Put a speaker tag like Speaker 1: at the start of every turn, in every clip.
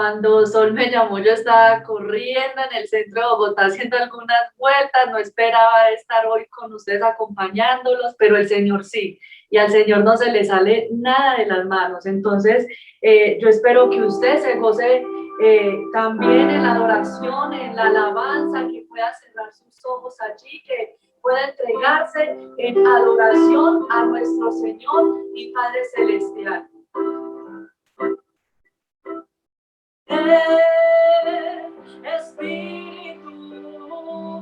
Speaker 1: Cuando Sol me llamó, yo estaba corriendo en el centro de Bogotá haciendo algunas vueltas, no esperaba estar hoy con ustedes acompañándolos, pero el Señor sí, y al Señor no se le sale nada de las manos. Entonces, yo espero que usted se goce también en la adoración, en la alabanza, que pueda cerrar sus ojos allí, que pueda entregarse en adoración a nuestro Señor y Padre Celestial. Espíritu,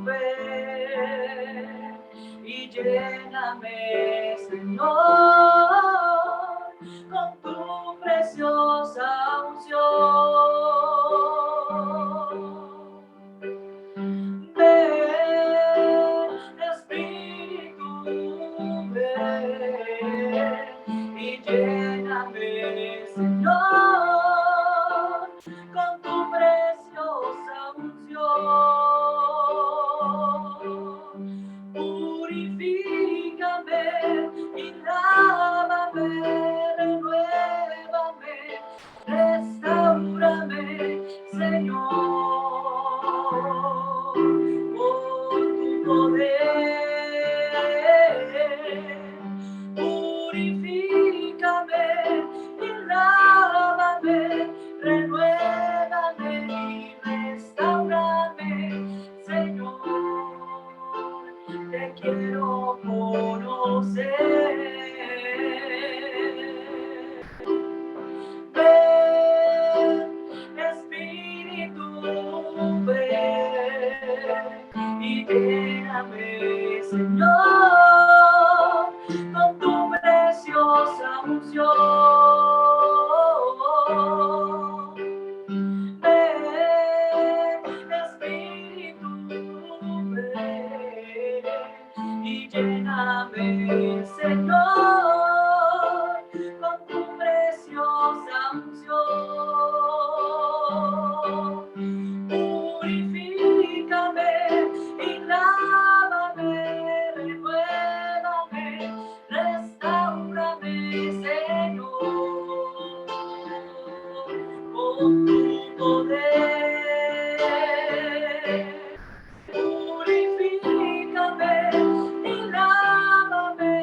Speaker 1: ven y lléname, Señor, con tu preciosa unción. Ven, Espíritu, ven y lléname, Señor, con tu preciosa unción. Purifícame y lávame, renuévame, restaurame, Señor, con tu poder. Purifícame y lávame, renuévame y restaurame, Señor, te quiero conocer. Ven, Espíritu, ven y lléname, Señor, con tu preciosa unción. Ven, Espíritu, ven y lléname, Señor, con tu preciosa unción. Purifícame y lávame, renuévame, restaurame, Señor, con tu poder. Purifícame y lávame,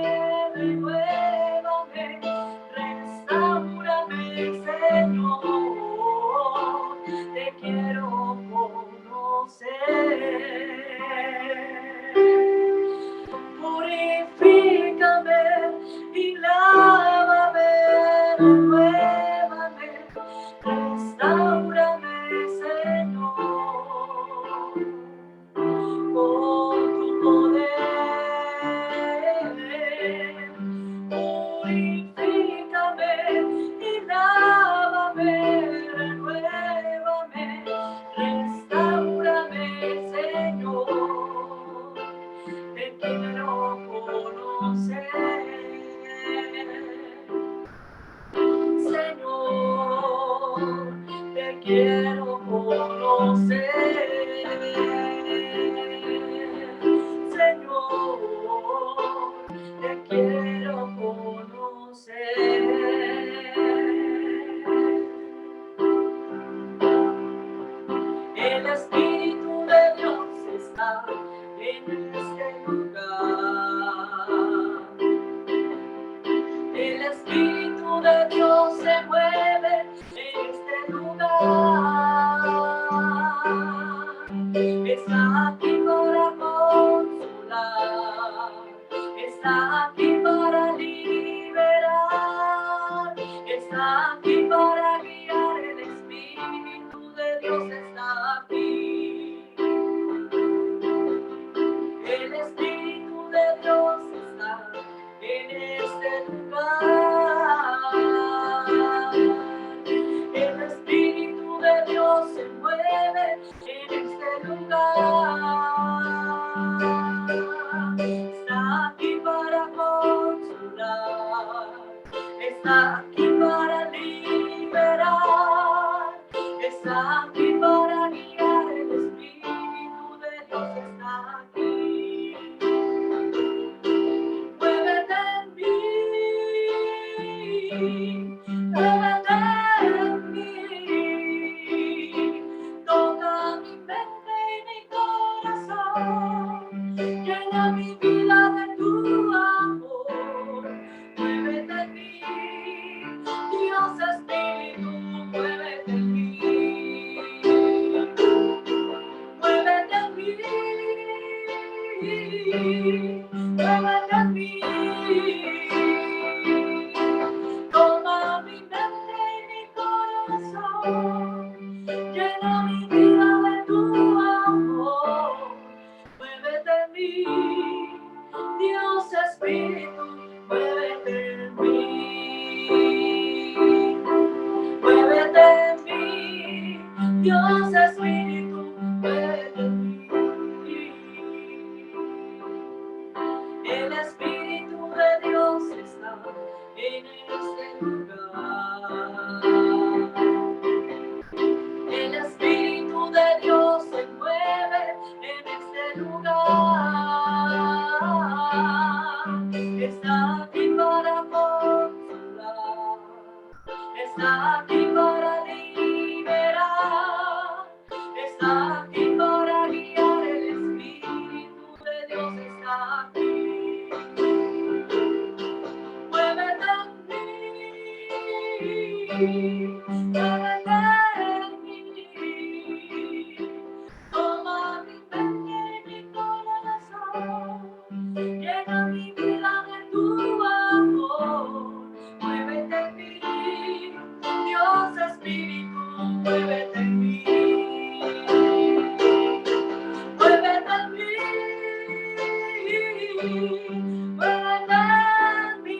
Speaker 1: mi vida de tu amor. Muévete en mí, Dios Espíritu, muévete en mí. Muévete en mí, muévete en mí. Toma mi mente y mi corazón, llena mi vida de tu amor. Muévete en mí, Dios Espíritu, muévete en mí. Muévete en mí, Dios Espíritu, muévete en mí. El Espíritu de Dios está en este lugar. El Espíritu de Dios se mueve en este lugar. Está aquí para consolar, está aquí para liberar, está aquí para guiar. El Espíritu de Dios está aquí. Muévete en mí, muévete en mí. Toma mi mente y mi corazón, llena mi vida de tu amor. Muévete en mí, Dios Espíritu, muévete en mí. Muévete en mí, muévete en mí.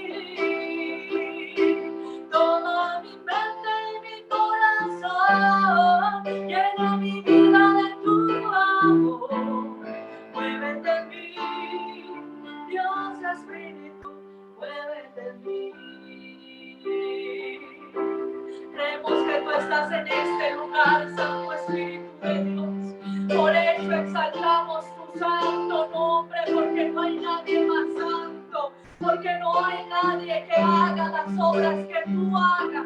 Speaker 1: Toma mi mente y mi corazón, llena mi vida de tu amor. Muévete en mí, Dios Espíritu, muévete en mí. Creemos que tú estás en este lugar, Santo Espíritu de Dios. Por eso exaltamos tu santo nombre, porque no hay nadie más santo, porque no hay nadie que haga las obras que tú hagas.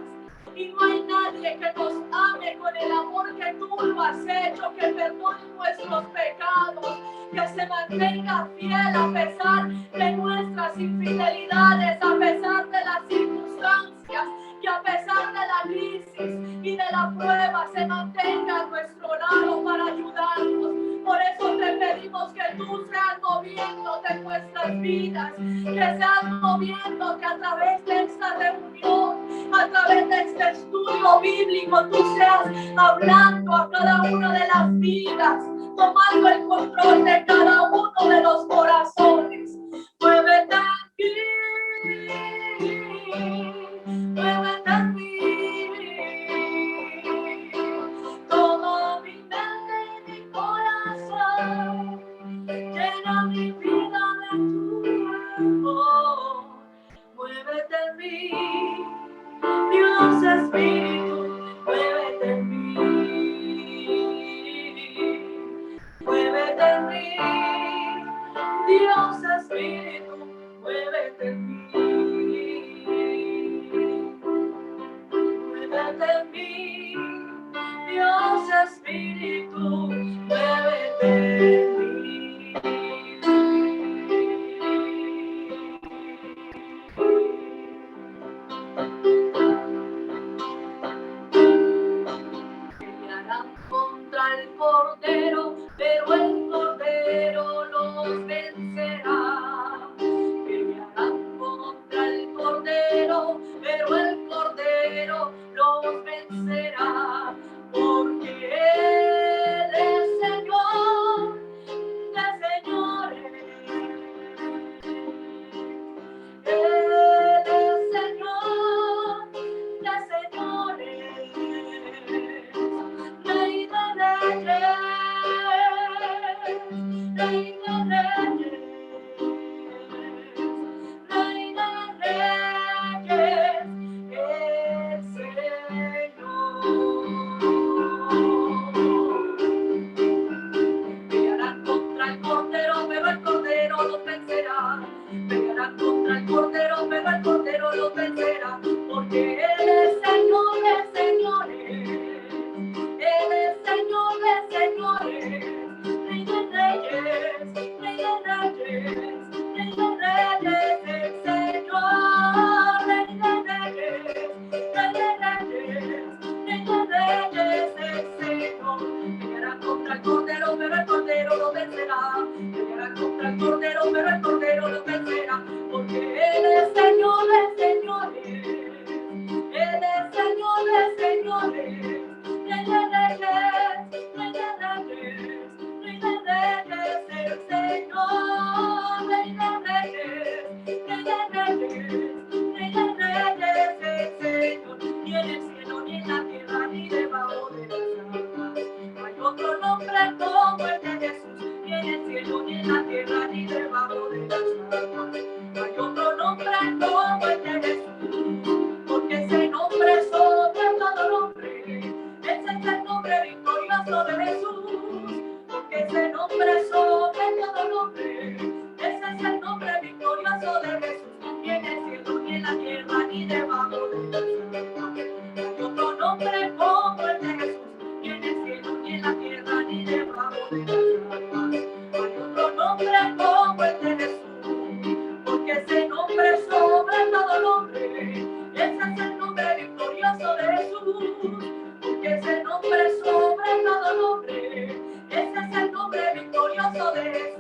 Speaker 1: Y no hay nadie que nos ame con el amor que tú lo has hecho, que perdone nuestros pecados, que se mantenga fiel a pesar de nuestras infidelidades, a pesar de las circunstancias, que a pesar de la crisis y de la prueba se mantenga a nuestro lado para ayudarnos. Por eso te pedimos que tú seas moviéndote en nuestras vidas, que seas moviéndote a través de esta reunión, a través de este estudio bíblico, tú seas hablando a cada una de las vidas, tomando el control de cada uno de los corazones. Muévete aquí, muévete en mí. Toma mi mente y mi corazón, llena mi vida de tu amor. Muévete en mí, Dios Espíritu, muévete en mí. Muévete en mí, Dios Espíritu, muévete en mí. Muévete en mí, Dios Espíritu, muévete en mí. Pelearán contra el Cordero, pero el Cordero los vencerá. Pelearán contra el Cordero, pero el Cordero los vencerá. Porque Él es Señor de señores. Él es Señor de señores. Rey de reyes, Rey de reyes, Rey de reyes, el Señor. Pelearán contra el Cordero, pero el Cordero los vencerá. Pelearán contra el Cordero, pero el Cordero los vencerá. Porque Él es Señor de señores. Él es Señor de señores, Rey de reyes, Rey de reyes. ni debajo de las aguas. No hay otro nombre como el de Jesús, porque ese nombre es sobre todo nombre. Ese es el nombre victorioso de Jesús, porque ese nombre es sobre todo nombre. Ese es el nombre victorioso de Jesús. Ni en el cielo, ni en la tierra, ni debajo de las aguas. No hay otro nombre como el de Jesús, ni en el cielo, ni en la tierra, ni debajo de las aguas. No hay otro nombre como el de Jesús, porque ese nombre es sobre todo nombre. Ese es el nombre victorioso de Jesús, porque ese nombre es sobre todo nombre. Ese es el nombre victorioso de Jesús.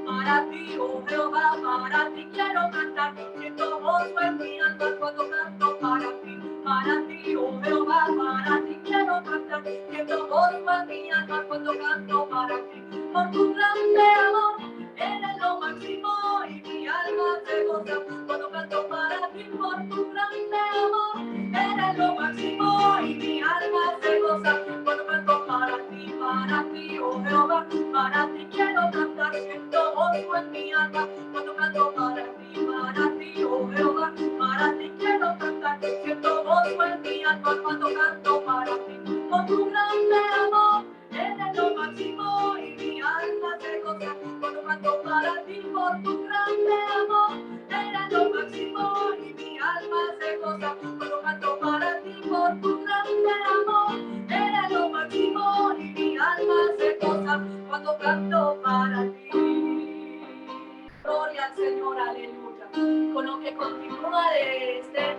Speaker 1: Para ti, oh Jehová, para ti quiero cantar, siento gozo en mi alma cuando canto para ti, oh Jehová, para ti quiero cantar, siento gozo en mi alma cuando canto para ti, por tu grande amor, eres lo máximo y mi alma se goza cuando canto para ti, por tu grande amor, eres lo máximo y mi alma se goza cuando canto para ti, oh Jehová, para ti quiero cantar, siento gozo en mi alma cuando canto para ti, oh Jehová, para ti quiero cantar, siento gozo en mi alma cuando canto para ti, por tu grande amor, eres lo máximo y mi alma se goza cuando canto para ti, por tu grande amor, eres lo máximo y mi alma se goza cuando canto para ti, por tu grande amor, eres lo máximo y mi alma se goza cuando canto para ti. Gloria al Señor, aleluya. Con lo que continúa de este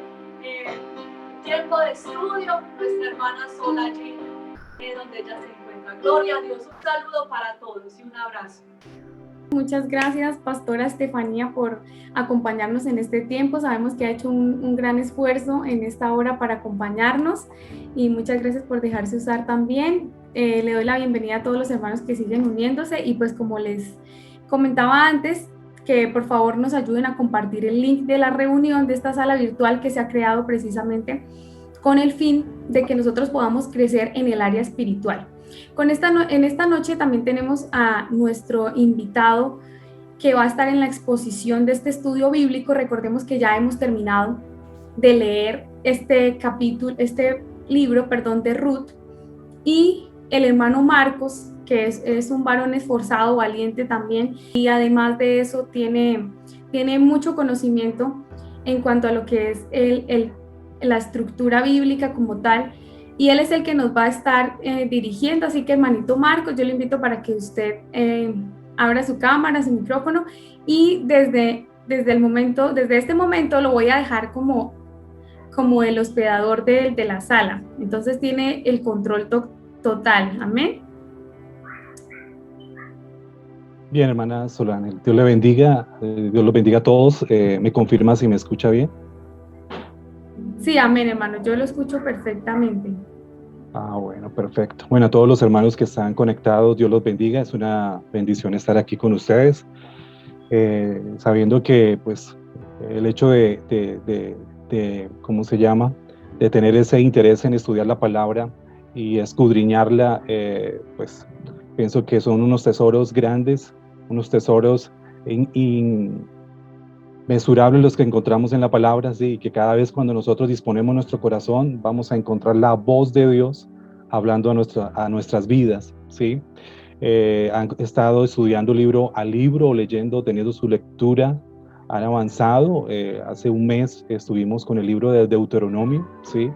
Speaker 1: tiempo de estudio, nuestra hermana Sol allí, donde ella se encuentra. Gloria a Dios, un saludo para todos y un abrazo.
Speaker 2: Muchas gracias, Pastora Estefanía, por acompañarnos en este tiempo. Sabemos que ha hecho un gran esfuerzo en esta hora para acompañarnos y muchas gracias por dejarse usar también. Le doy la bienvenida a todos los hermanos que siguen uniéndose y pues como les comentaba antes, que por favor nos ayuden a compartir el link de la reunión de esta sala virtual que se ha creado precisamente con el fin de que nosotros podamos crecer en el área espiritual. En esta noche también tenemos a nuestro invitado que va a estar en la exposición de este estudio bíblico. Recordemos que ya hemos terminado de leer este libro de Ruth, y el hermano Marcos, que es un varón esforzado, valiente también, y además de eso tiene mucho conocimiento en cuanto a lo que es la estructura bíblica como tal, y él es el que nos va a estar dirigiendo. Así que, hermanito Marcos, yo le invito para que usted abra su cámara, su micrófono, y desde este momento lo voy a dejar como el hospedador de la sala. Entonces tiene el control total. Amén.
Speaker 3: Bien, hermana Solana, Dios le bendiga, Dios los bendiga a todos. ¿Me confirma si me escucha bien?
Speaker 2: Sí, amén, hermano, yo lo escucho perfectamente.
Speaker 3: Bueno, perfecto. Bueno, a todos los hermanos que están conectados, Dios los bendiga. Es una bendición estar aquí con ustedes, sabiendo que pues el hecho de ¿cómo se llama? De tener ese interés en estudiar la palabra y escudriñarla, pues pienso que son unos tesoros grandes, unos tesoros inmensurables los que encontramos en la palabra, sí, que cada vez cuando nosotros disponemos nuestro corazón vamos a encontrar la voz de Dios hablando a nuestras vidas, ¿sí? Han estado estudiando libro a libro, leyendo, teniendo su lectura, han avanzado. Hace un mes estuvimos con el libro de Deuteronomio, ¿sí?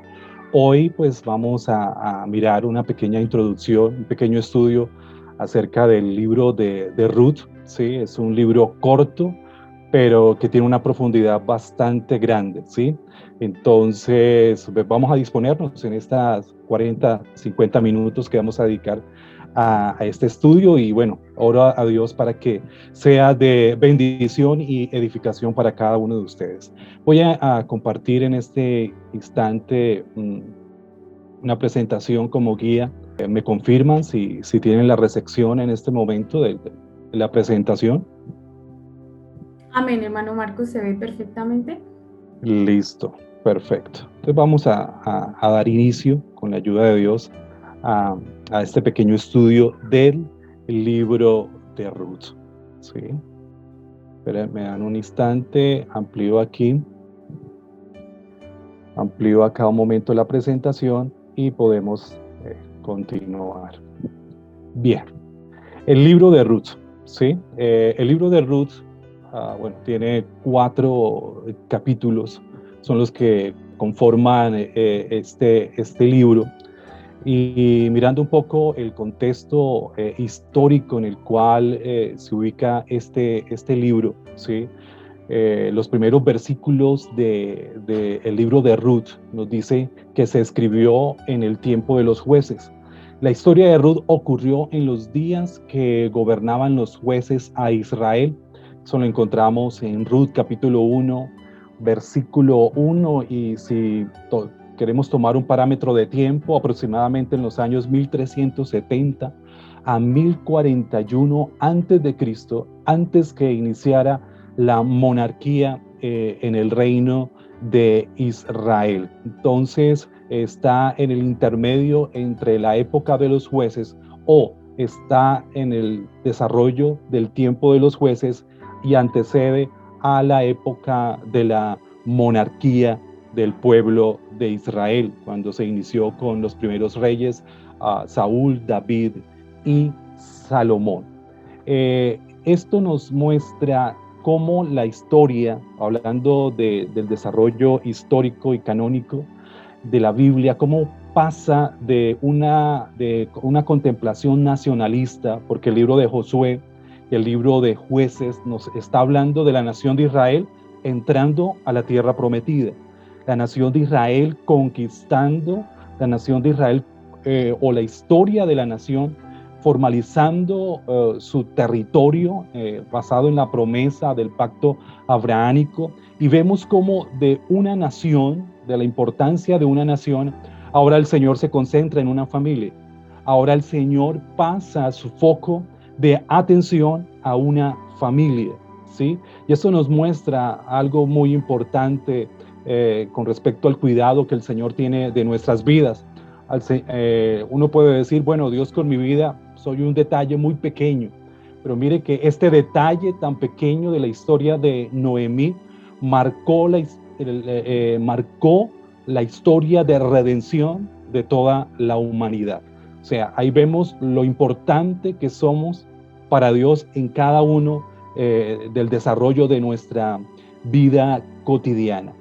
Speaker 3: Hoy pues vamos a mirar una pequeña introducción, un pequeño estudio acerca del libro de Ruth, ¿sí? Es un libro corto, pero que tiene una profundidad bastante grande, ¿sí? Entonces, vamos a disponernos en estas 40, 50 minutos que vamos a dedicar a este estudio, y bueno, oro a Dios para que sea de bendición y edificación para cada uno de ustedes. Voy a compartir en este instante una presentación como guía. ¿Me confirman si tienen la recepción en este momento de la presentación?
Speaker 2: Amén, hermano Marcos, se ve perfectamente.
Speaker 3: Listo, perfecto. Entonces vamos a dar inicio, con la ayuda de Dios, a este pequeño estudio del libro de Ruth. Sí. Esperen, me dan un instante, amplío aquí. Amplío acá un momento la presentación y podemos continuar. Bien, el libro de Ruth, ¿sí? El libro de Ruth, bueno, tiene 4 capítulos, son los que conforman este libro. Y mirando un poco el contexto histórico en el cual se ubica este libro, ¿sí? Los primeros versículos del libro de Ruth nos dice que se escribió en el tiempo de los jueces. La historia de Ruth ocurrió en los días que gobernaban los jueces a Israel. Eso lo encontramos en Ruth capítulo 1, versículo 1, y si queremos tomar un parámetro de tiempo, aproximadamente en los años 1370 a 1041 antes de Cristo, antes que iniciara la monarquía en el reino de Israel. Entonces está en el intermedio entre la época de los jueces, o está en el desarrollo del tiempo de los jueces y antecede a la época de la monarquía del pueblo de Israel, cuando se inició con los primeros reyes, Saúl, David y Salomón. Esto nos muestra cómo la historia, hablando del desarrollo histórico y canónico de la Biblia, cómo pasa de una contemplación nacionalista, porque el libro de Josué, el libro de Jueces, nos está hablando de la nación de Israel entrando a la tierra prometida, la nación de Israel conquistando, la nación de Israel o la historia de la nación formalizando su territorio basado en la promesa del pacto abrahámico, y vemos cómo de una nación, de la importancia de una nación, ahora el Señor se concentra en una familia. Ahora el Señor pasa su foco de atención a una familia, ¿sí? Y eso nos muestra algo muy importante con respecto al cuidado que el Señor tiene de nuestras vidas. Uno puede decir, bueno, Dios con mi vida soy un detalle muy pequeño, pero mire que este detalle tan pequeño de la historia de Noemí marcó la historia de redención de toda la humanidad. O sea, ahí vemos lo importante que somos para Dios en cada uno del desarrollo de nuestra vida cotidiana.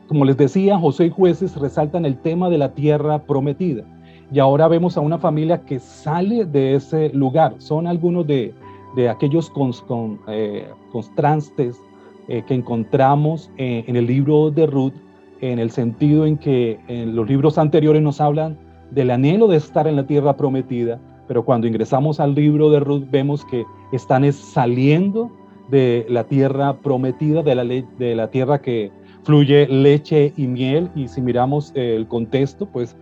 Speaker 3: Como les decía, Josué y Jueces resaltan el tema de la tierra prometida. Y ahora vemos a una familia que sale de ese lugar. Son algunos de aquellos contrastes que encontramos en el libro de Ruth, en el sentido en que en los libros anteriores nos hablan del anhelo de estar en la tierra prometida, pero cuando ingresamos al libro de Ruth vemos que están saliendo de la tierra prometida, de la tierra que fluye leche y miel, y si miramos el contexto, pues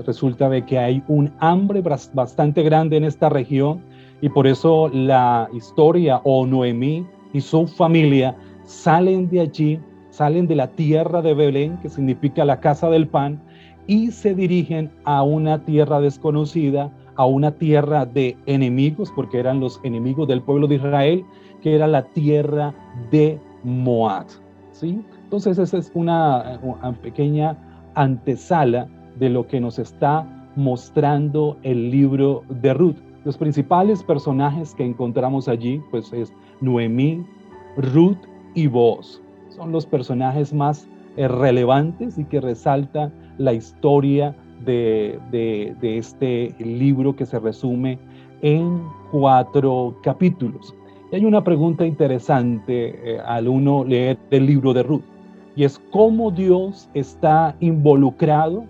Speaker 3: resulta de que hay un hambre bastante grande en esta región, y por eso la historia, o Noemí y su familia salen de allí, salen de la tierra de Belén, que significa la casa del pan, y se dirigen a una tierra desconocida, a una tierra de enemigos, porque eran los enemigos del pueblo de Israel, que era la tierra de Moab, ¿sí? Entonces esa es una pequeña antesala de lo que nos está mostrando el libro de Ruth. Los principales personajes que encontramos allí, pues es Noemí, Ruth y Booz. Son los personajes más relevantes y que resalta la historia de este libro, que se resume en 4 capítulos. Y hay una pregunta interesante al uno leer el libro de Ruth, y es cómo Dios está involucrado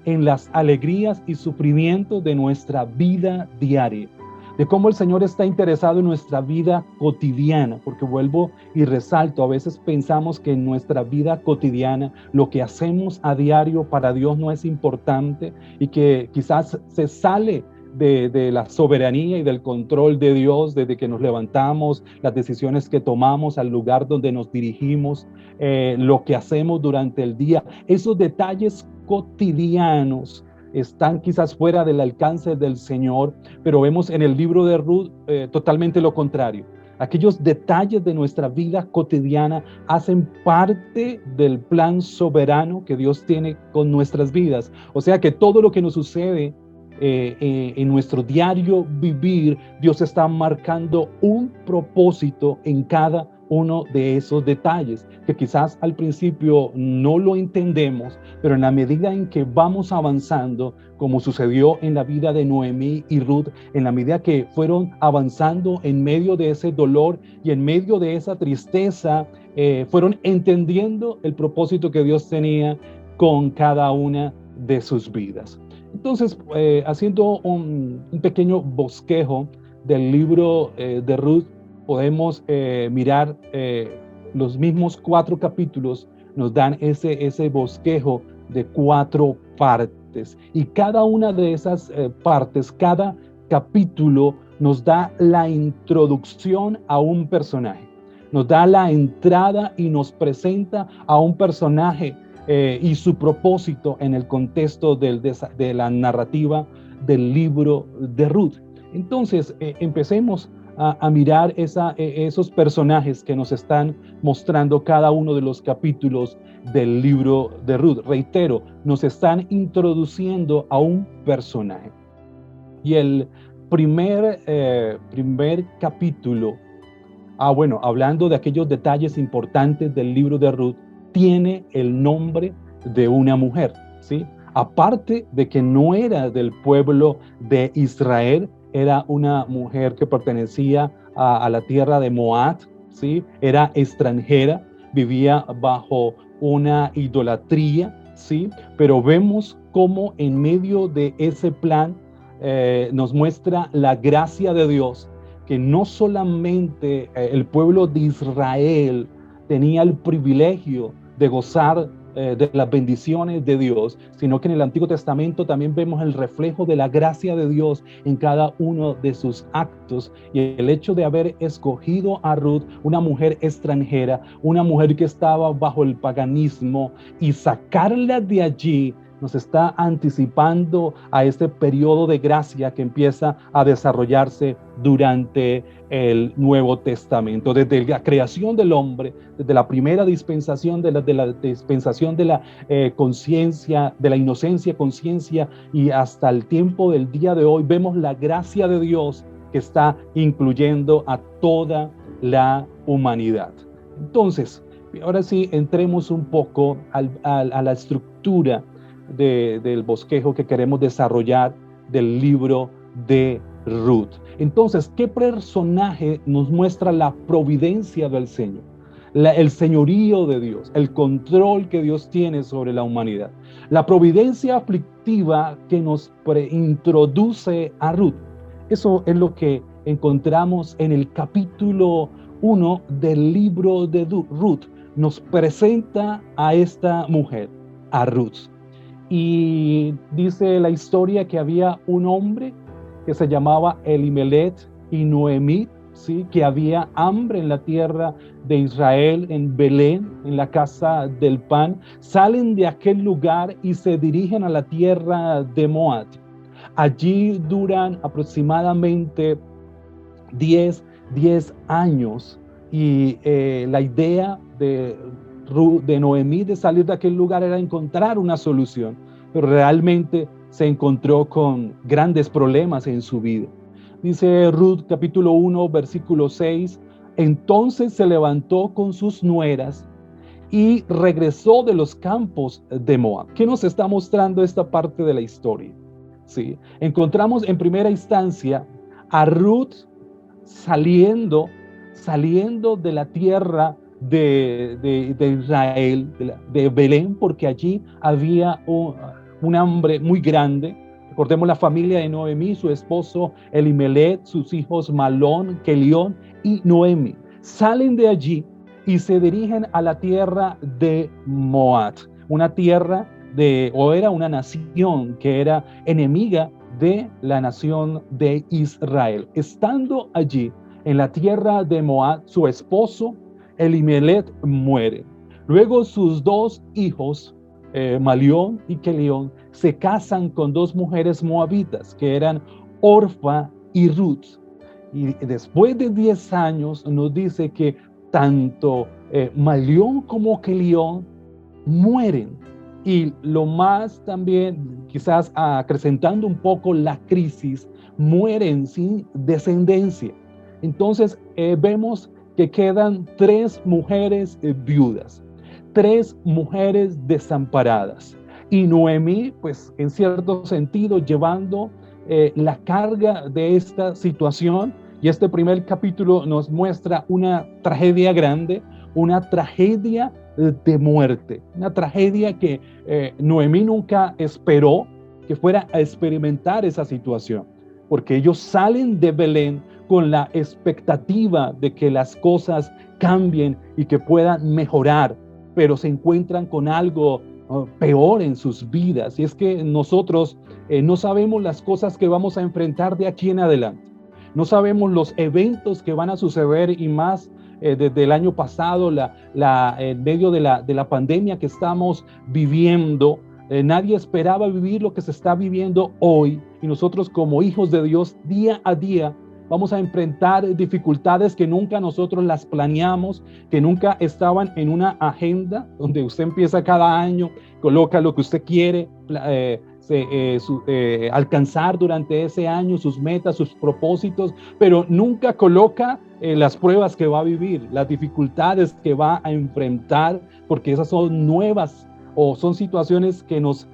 Speaker 3: en las alegrías y sufrimientos de nuestra vida diaria, de cómo el Señor está interesado en nuestra vida cotidiana, porque vuelvo y resalto, a veces pensamos que en nuestra vida cotidiana lo que hacemos a diario para Dios no es importante, y que quizás se sale de la soberanía y del control de Dios desde que nos levantamos, las decisiones que tomamos, al lugar donde nos dirigimos, lo que hacemos durante el día. Esos detalles cotidianos están quizás fuera del alcance del Señor, pero vemos en el libro de Ruth totalmente lo contrario. Aquellos detalles de nuestra vida cotidiana hacen parte del plan soberano que Dios tiene con nuestras vidas. O sea que todo lo que nos sucede en nuestro diario vivir, Dios está marcando un propósito en cada uno de esos detalles, que quizás al principio no lo entendemos, pero en la medida en que vamos avanzando, como sucedió en la vida de Noemí y Ruth, en la medida que fueron avanzando en medio de ese dolor y en medio de esa tristeza, fueron entendiendo el propósito que Dios tenía con cada una de sus vidas. Entonces, haciendo un pequeño bosquejo del libro de Ruth, podemos mirar los mismos 4 capítulos, nos dan ese bosquejo de 4 partes. Y cada una de esas partes, cada capítulo nos da la introducción a un personaje. Nos da la entrada y nos presenta a un personaje y su propósito en el contexto de la narrativa del libro de Ruth. Entonces, empecemos a mirar esos personajes que nos están mostrando cada uno de los capítulos del libro de Ruth. Reitero, nos están introduciendo a un personaje. Y el primer capítulo, hablando de aquellos detalles importantes del libro de Ruth, tiene el nombre de una mujer, ¿sí? Aparte de que no era del pueblo de Israel, era una mujer que pertenecía a la tierra de Moab, ¿sí? Era extranjera, vivía bajo una idolatría, ¿sí? Pero vemos cómo en medio de ese plan nos muestra la gracia de Dios, que no solamente el pueblo de Israel tenía el privilegio de gozar de las bendiciones de Dios, sino que en el Antiguo Testamento también vemos el reflejo de la gracia de Dios en cada uno de sus actos. Y el hecho de haber escogido a Ruth, una mujer extranjera, una mujer que estaba bajo el paganismo, y sacarla de allí, nos está anticipando a este periodo de gracia que empieza a desarrollarse durante el Nuevo Testamento. Desde la creación del hombre, desde la primera dispensación de la dispensación de la conciencia, de la inocencia, conciencia, y hasta el tiempo del día de hoy, vemos la gracia de Dios que está incluyendo a toda la humanidad. Entonces, ahora sí, entremos un poco a la estructura del bosquejo que queremos desarrollar del libro de Ruth. Entonces, ¿qué personaje nos muestra la providencia del Señor? El señorío de Dios, el control que Dios tiene sobre la humanidad. La providencia aflictiva que nos introduce a Ruth. Eso es lo que encontramos en el capítulo 1 del libro de Ruth. Nos presenta a esta mujer, a Ruth. Y dice la historia que había un hombre que se llamaba Elimelech y Noemí, ¿sí? Que había hambre en la tierra de Israel, en Belén, en la casa del pan. Salen de aquel lugar y se dirigen a la tierra de Moab. Allí duran aproximadamente 10 años y la idea de Noemí de salir de aquel lugar era encontrar una solución, pero realmente se encontró con grandes problemas en su vida. Dice Ruth capítulo 1 versículo 6: entonces se levantó con sus nueras y regresó de los campos de Moab. ¿Qué nos está mostrando esta parte de la historia? ¿Sí? Encontramos en primera instancia a Ruth saliendo de la tierra de Israel, de Belén, porque allí había un hambre muy grande. Recordemos la familia de Noemí, su esposo Elimelech, sus hijos Malón, Kelión y Noemí. Salen de allí y se dirigen a la tierra de Moab, una tierra era una nación que era enemiga de la nación de Israel. Estando allí en la tierra de Moab, su esposo Elimelech muere. Luego sus 2 hijos, Malión y Kelión, se casan con dos mujeres moabitas que eran Orfa y Ruth. Y después de 10 años nos dice que tanto Malión como Kelión mueren. Y lo más también, quizás acrecentando un poco la crisis, mueren sin descendencia. Entonces vemos que quedan 3 mujeres viudas, 3 mujeres desamparadas. Y Noemí, pues en cierto sentido, llevando la carga de esta situación. Y este primer capítulo nos muestra una tragedia grande, una tragedia de muerte, una tragedia que Noemí nunca esperó que fuera a experimentar esa situación, porque ellos salen de Belén con la expectativa de que las cosas cambien y que puedan mejorar, pero se encuentran con algo peor en sus vidas. Y es que nosotros no sabemos las cosas que vamos a enfrentar de aquí en adelante. No sabemos los eventos que van a suceder, y más desde el año pasado, en medio de la pandemia que estamos viviendo. Nadie esperaba vivir lo que se está viviendo hoy, y nosotros como hijos de Dios día a día vamos a enfrentar dificultades que nunca nosotros las planeamos, que nunca estaban en una agenda donde usted empieza cada año, coloca lo que usted quiere alcanzar durante ese año, sus metas, sus propósitos, pero nunca coloca las pruebas que va a vivir, las dificultades que va a enfrentar, porque esas son nuevas o son situaciones que nos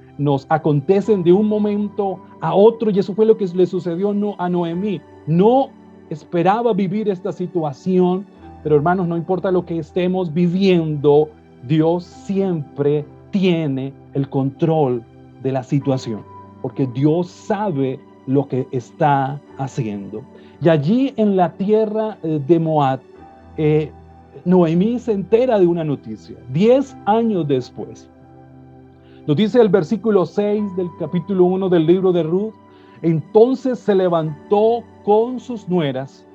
Speaker 3: acontecen de un momento a otro, y eso fue lo que le sucedió a Noemí. No esperaba vivir esta situación, pero hermanos, no importa lo que estemos viviendo, Dios siempre tiene el control de la situación, porque Dios sabe lo que está haciendo. Y allí en la tierra de Moab, Noemí se entera de una noticia, 10 años después. Nos dice el versículo 6 del capítulo 1 del libro de Ruth: entonces se levantó con sus nueras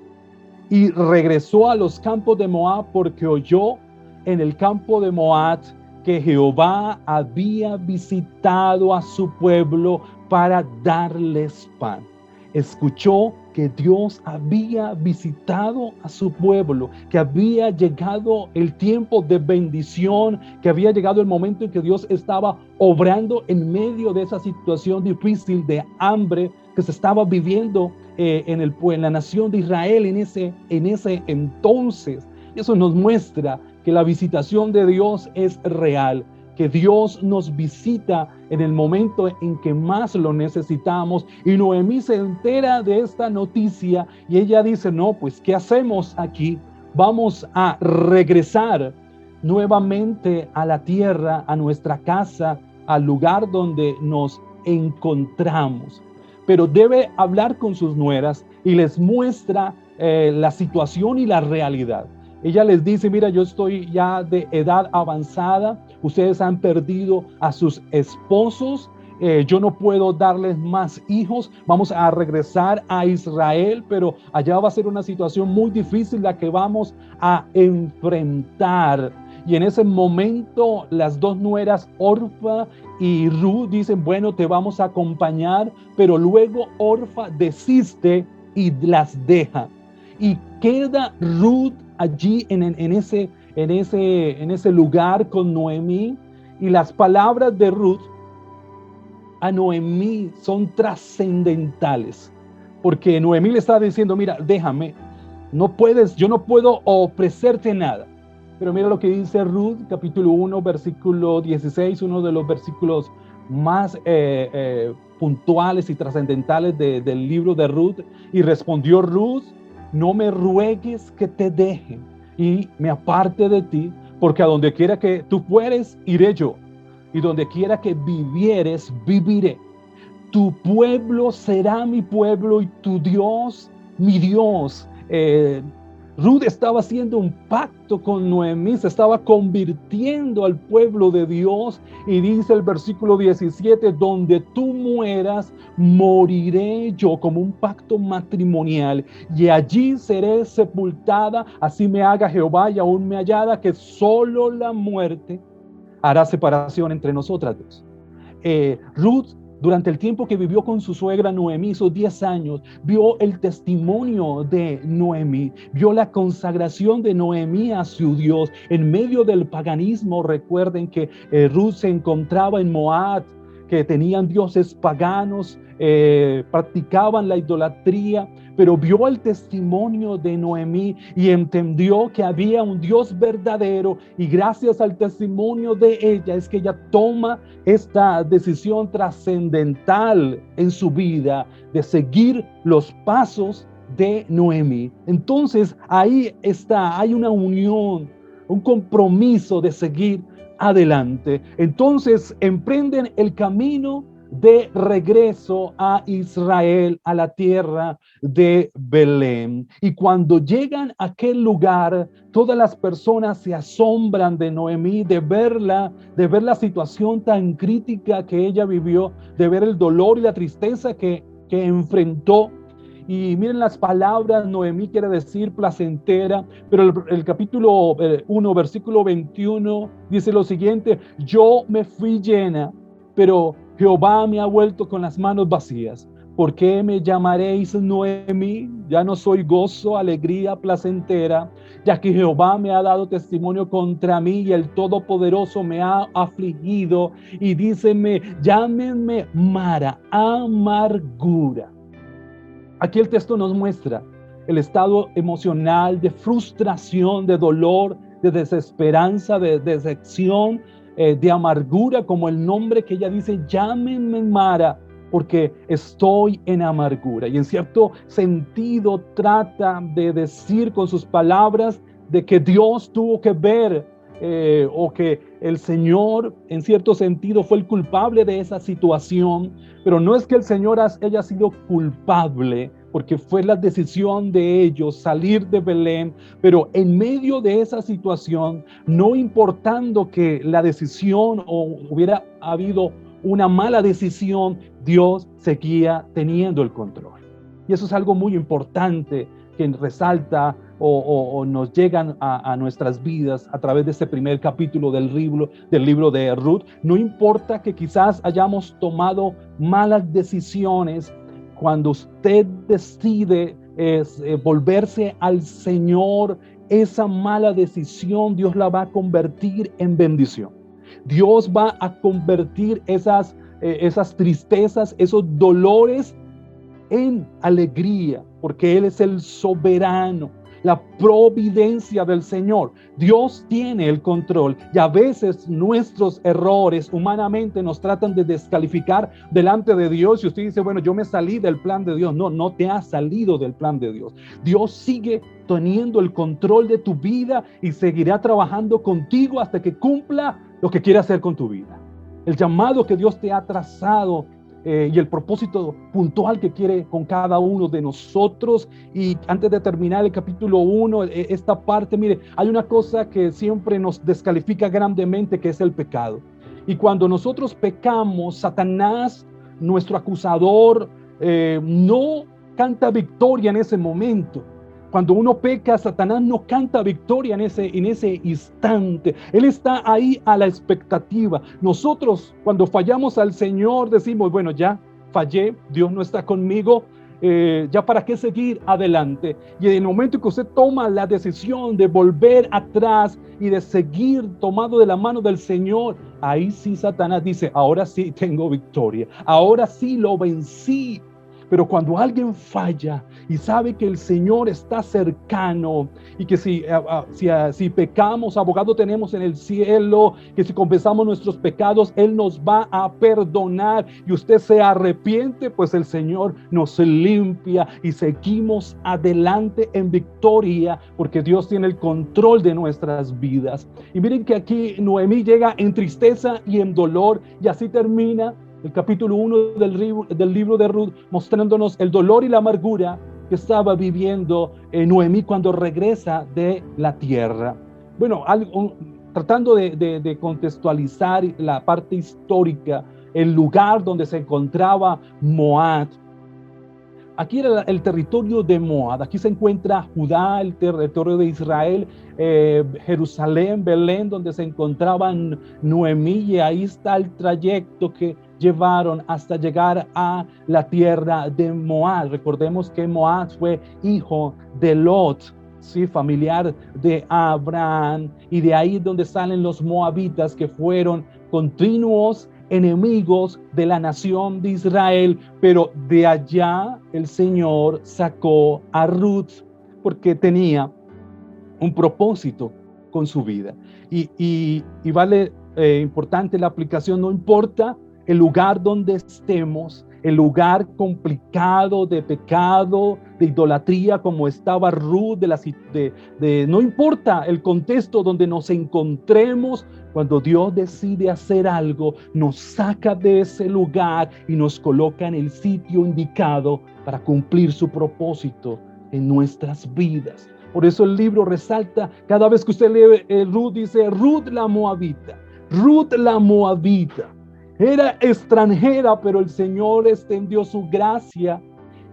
Speaker 3: y regresó a los campos de Moab, porque oyó en el campo de Moab que Jehová había visitado a su pueblo para darles pan. Escuchó que Dios había visitado a su pueblo, que había llegado el tiempo de bendición, que había llegado el momento en que Dios estaba obrando en medio de esa situación difícil de hambre que se estaba viviendo en la nación de Israel en ese entonces. Eso nos muestra que la visitación de Dios es real, que Dios nos visita en el momento en que más lo necesitamos. Y Noemí se entera de esta noticia y ella dice: no, pues ¿qué hacemos aquí? Vamos a regresar nuevamente a la tierra, a nuestra casa, al lugar donde nos encontramos. Pero debe hablar con sus nueras y les muestra la situación y la realidad. Ella les dice: mira, yo estoy ya de edad avanzada, ustedes han perdido a sus esposos, yo no puedo darles más hijos, vamos a regresar a Israel, pero allá va a ser una situación muy difícil la que vamos a enfrentar. Y en ese momento las dos nueras, Orfa y Ruth, dicen: bueno, te vamos a acompañar, pero luego Orfa desiste y las deja. Y queda Ruth allí en ese lugar con Noemí, y las palabras de Ruth a Noemí son trascendentales, porque Noemí le está diciendo: mira, déjame, yo no puedo ofrecerte nada. Pero mira lo que dice Ruth, capítulo 1, versículo 16, uno de los versículos más puntuales y trascendentales del libro de Ruth. Y respondió Ruth: no me ruegues que te deje y me aparte de ti, porque a donde quiera que tú fueres, iré yo, y donde quiera que vivieres, viviré. Tu pueblo será mi pueblo y tu Dios, mi Dios. Ruth estaba haciendo un pacto con Noemí, se estaba convirtiendo al pueblo de Dios, y dice el versículo 17: donde tú mueras, moriré yo, como un pacto matrimonial, y allí seré sepultada, así me haga Jehová y aún me hallada, que solo la muerte hará separación entre nosotras dos. Ruth, durante el tiempo que vivió con su suegra Noemí, esos 10 años, vio el testimonio de Noemí, vio la consagración de Noemí a su Dios. En medio del paganismo, recuerden que Ruth se encontraba en Moab, que tenían dioses paganos, practicaban la idolatría, pero vio el testimonio de Noemí y entendió que había un Dios verdadero, y gracias al testimonio de ella es que ella toma esta decisión trascendental en su vida de seguir los pasos de Noemí. Entonces ahí está, hay una unión, un compromiso de seguir adelante. Entonces emprenden el camino de regreso a Israel, a la tierra de Belén. Y cuando llegan a aquel lugar, todas las personas se asombran de Noemí, de ver la situación tan crítica que ella vivió, de ver el dolor y la tristeza que enfrentó. Y miren las palabras, Noemí quiere decir placentera, pero el capítulo 1, versículo 21 dice lo siguiente: yo me fui llena, pero Jehová me ha vuelto con las manos vacías. ¿Por qué me llamaréis Noemí? Ya no soy gozo, alegría, placentera, ya que Jehová me ha dado testimonio contra mí y el Todopoderoso me ha afligido. Y díceme, llámenme Mara, amargura. Aquí el texto nos muestra el estado emocional de frustración, de dolor, de desesperanza, de decepción, de amargura, como el nombre que ella dice: llámenme Mara, porque estoy en amargura. Y en cierto sentido trata de decir con sus palabras de que Dios tuvo que ver, o que el Señor en cierto sentido fue el culpable de esa situación, pero no es que el Señor haya sido culpable, porque fue la decisión de ellos salir de Belén, pero en medio de esa situación, no importando que la decisión o hubiera habido una mala decisión, Dios seguía teniendo el control. Y eso es algo muy importante que resalta o nos llegan a nuestras vidas a través de este primer capítulo del libro de Ruth. No importa que quizás hayamos tomado malas decisiones, cuando usted decide volverse al Señor, esa mala decisión Dios la va a convertir en bendición. Dios va a convertir esas tristezas, esos dolores en alegría, porque Él es el soberano. La providencia del Señor. Dios tiene el control, y a veces nuestros errores humanamente nos tratan de descalificar delante de Dios. Y usted dice, bueno, yo me salí del plan de Dios. No te has salido del plan de Dios. Dios sigue teniendo el control de tu vida y seguirá trabajando contigo hasta que cumpla lo que quiere hacer con tu vida. El llamado que Dios te ha trazado y el propósito puntual que quiere con cada uno de nosotros. Y antes de terminar el capítulo 1, esta parte, mire, hay una cosa que siempre nos descalifica grandemente, que es el pecado. Y cuando nosotros pecamos, Satanás, nuestro acusador, no canta victoria en ese momento. Cuando uno peca, Satanás no canta victoria en ese instante. Él está ahí a la expectativa. Nosotros, cuando fallamos al Señor, decimos, bueno, ya fallé, Dios no está conmigo, ya para qué seguir adelante. Y en el momento que usted toma la decisión de volver atrás y de seguir tomado de la mano del Señor, ahí sí Satanás dice, ahora sí tengo victoria, ahora sí lo vencí. Pero cuando alguien falla y sabe que el Señor está cercano y que si pecamos, abogado tenemos en el cielo, que si confesamos nuestros pecados, Él nos va a perdonar, y usted se arrepiente, pues el Señor nos limpia y seguimos adelante en victoria, porque Dios tiene el control de nuestras vidas. Y miren que aquí Noemí llega en tristeza y en dolor, y así termina el capítulo 1 del libro de Ruth, mostrándonos el dolor y la amargura que estaba viviendo Noemí cuando regresa de la tierra. Bueno, tratando de contextualizar la parte histórica, el lugar donde se encontraba Moab. Aquí era el territorio de Moab. Aquí se encuentra Judá, el territorio de Israel, Jerusalén, Belén, donde se encontraban Noemí, y ahí está el trayecto que llevaron hasta llegar a la tierra de Moab. Recordemos que Moab fue hijo de Lot, ¿sí? Familiar de Abraham, y de ahí es donde salen los moabitas, que fueron continuos enemigos de la nación de Israel, pero de allá el Señor sacó a Ruth porque tenía un propósito con su vida. Y vale importante la aplicación, no importa el lugar donde estemos, el lugar complicado de pecado, de idolatría, como estaba Ruth, no importa el contexto donde nos encontremos, cuando Dios decide hacer algo, nos saca de ese lugar y nos coloca en el sitio indicado para cumplir su propósito en nuestras vidas. Por eso el libro resalta, cada vez que usted lee Ruth, dice Ruth la Moabita. Ruth la Moabita era extranjera, pero el Señor extendió su gracia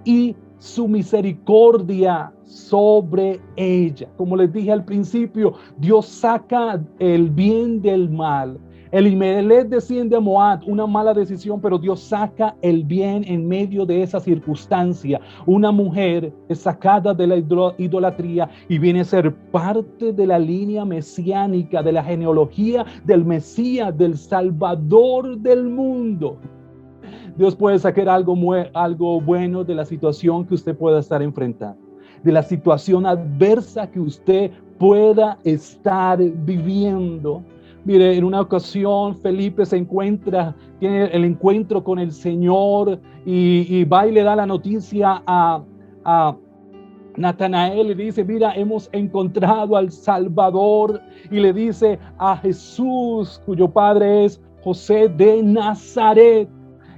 Speaker 3: y su misericordia sobre ella. Como les dije al principio, Dios saca el bien del mal. Elimelech desciende a Moab, una mala decisión, pero Dios saca el bien en medio de esa circunstancia. Una mujer es sacada de la idolatría y viene a ser parte de la línea mesiánica, de la genealogía del Mesías, del Salvador del mundo. Dios puede sacar algo bueno de la situación que usted pueda estar enfrentando, de la situación adversa que usted pueda estar viviendo. Mire, en una ocasión Felipe tiene el encuentro con el Señor y va y le da la noticia a Natanael, le dice, mira, hemos encontrado al Salvador, y le dice a Jesús, cuyo padre es José de Nazaret.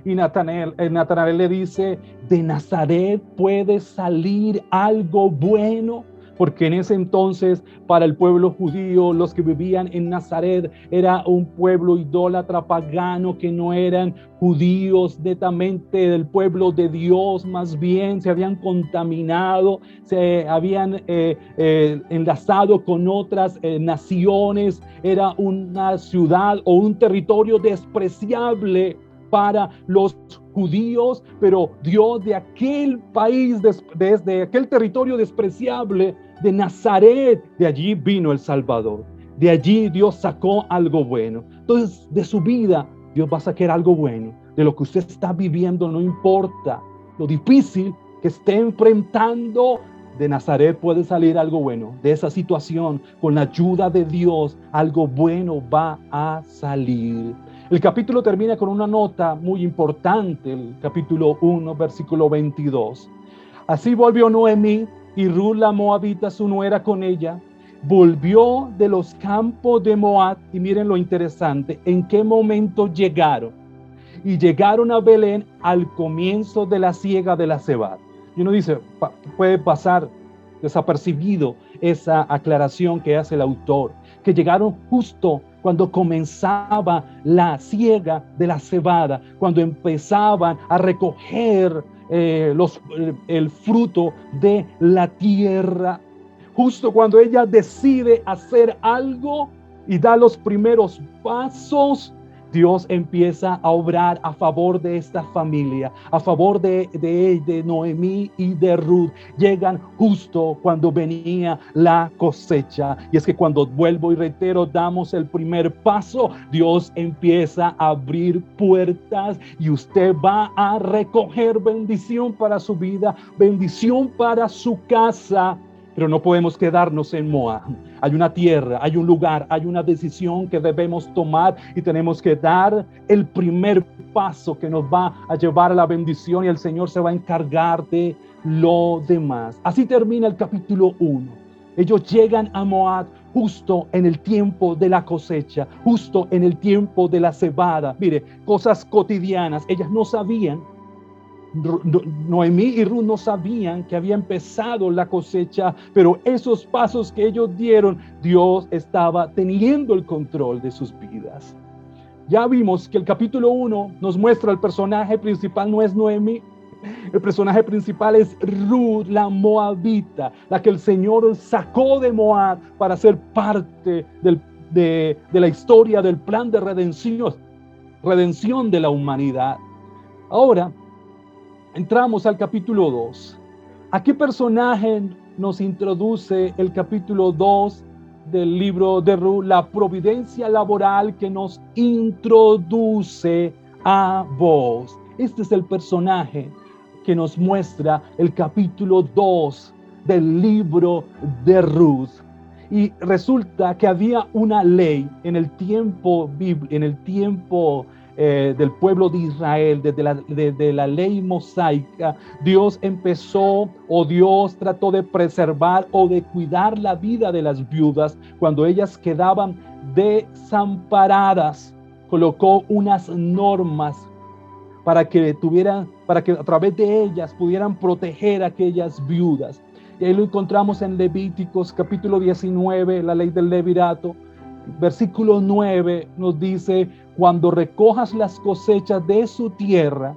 Speaker 3: Y Natanael le dice, ¿de Nazaret puede salir algo bueno? Porque en ese entonces, para el pueblo judío, los que vivían en Nazaret era un pueblo idólatra pagano, que no eran judíos netamente del pueblo de Dios, más bien se habían contaminado, se habían enlazado con otras naciones. Era una ciudad o un territorio despreciable para los judíos, pero Dios de aquel país, desde aquel territorio despreciable de Nazaret, de allí vino el Salvador. De allí Dios sacó algo bueno. Entonces, de su vida, Dios va a sacar algo bueno. De lo que usted está viviendo, no importa lo difícil que esté enfrentando, de Nazaret puede salir algo bueno. De esa situación, con la ayuda de Dios, algo bueno va a salir. El capítulo termina con una nota muy importante, el capítulo 1, versículo 22. Así volvió Noemí, y Ruth la Moabita, su nuera, con ella. Volvió de los campos de Moab, y miren lo interesante, en qué momento llegaron. Y llegaron a Belén al comienzo de la siega de la cebada. Y uno dice, puede pasar desapercibido esa aclaración que hace el autor, que llegaron justo cuando comenzaba la siega de la cebada, cuando empezaban a recoger el fruto de la tierra. Justo cuando ella decide hacer algo y da los primeros pasos, Dios empieza a obrar a favor de esta familia, a favor de Noemí y de Ruth. Llegan justo cuando venía la cosecha. Y es que cuando, vuelvo y reitero, damos el primer paso, Dios empieza a abrir puertas y usted va a recoger bendición para su vida, bendición para su casa. Pero no podemos quedarnos en Moab. Hay una tierra, hay un lugar, hay una decisión que debemos tomar y tenemos que dar el primer paso que nos va a llevar a la bendición, y el Señor se va a encargar de lo demás. Así termina el capítulo 1. Ellos llegan a Moab justo en el tiempo de la cosecha, justo en el tiempo de la cebada. Mire, cosas cotidianas. Ellas no sabían, Noemí y Ruth no sabían que había empezado la cosecha, pero esos pasos que ellos dieron, Dios estaba teniendo el control de sus vidas. Ya vimos que el capítulo 1 nos muestra el personaje principal no es Noemí, El personaje principal es Ruth, la moabita, la que el Señor sacó de Moab para ser parte de la historia del plan de redención de la humanidad. Ahora, entramos al capítulo 2. ¿A qué personaje nos introduce el capítulo 2 del libro de Ruth? La providencia laboral que nos introduce a Booz. Este es el personaje que nos muestra el capítulo 2 del libro de Ruth. Y resulta que había una ley en el tiempo del pueblo de Israel, desde la ley mosaica. Dios trató de preservar o de cuidar la vida de las viudas cuando ellas quedaban desamparadas. Colocó unas normas para que a través de ellas pudieran proteger a aquellas viudas. Y ahí lo encontramos en Levíticos capítulo 19, la ley del levirato. Versículo 9 nos dice: cuando recojas las cosechas de su tierra,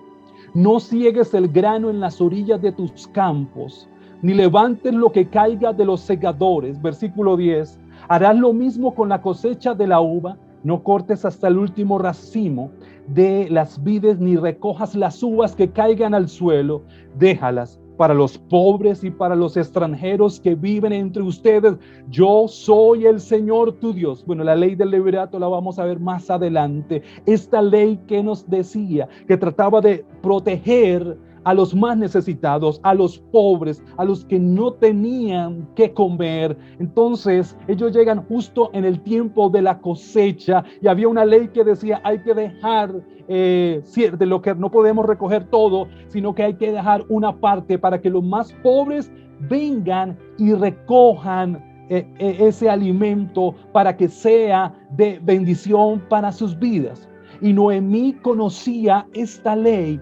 Speaker 3: no ciegues el grano en las orillas de tus campos, ni levantes lo que caiga de los segadores. Versículo 10, harás lo mismo con la cosecha de la uva, no cortes hasta el último racimo de las vides, ni recojas las uvas que caigan al suelo, déjalas para los pobres y para los extranjeros que viven entre ustedes. Yo soy el Señor tu Dios. Bueno, la ley del levirato la vamos a ver más adelante. Esta ley que nos decía que trataba de proteger a los más necesitados, a los pobres, a los que no tenían que comer. Entonces ellos llegan justo en el tiempo de la cosecha y había una ley que decía: hay que dejar de lo que no podemos recoger todo, sino que hay que dejar una parte para que los más pobres vengan y recojan ese alimento para que sea de bendición para sus vidas. Y Noemí conocía esta ley.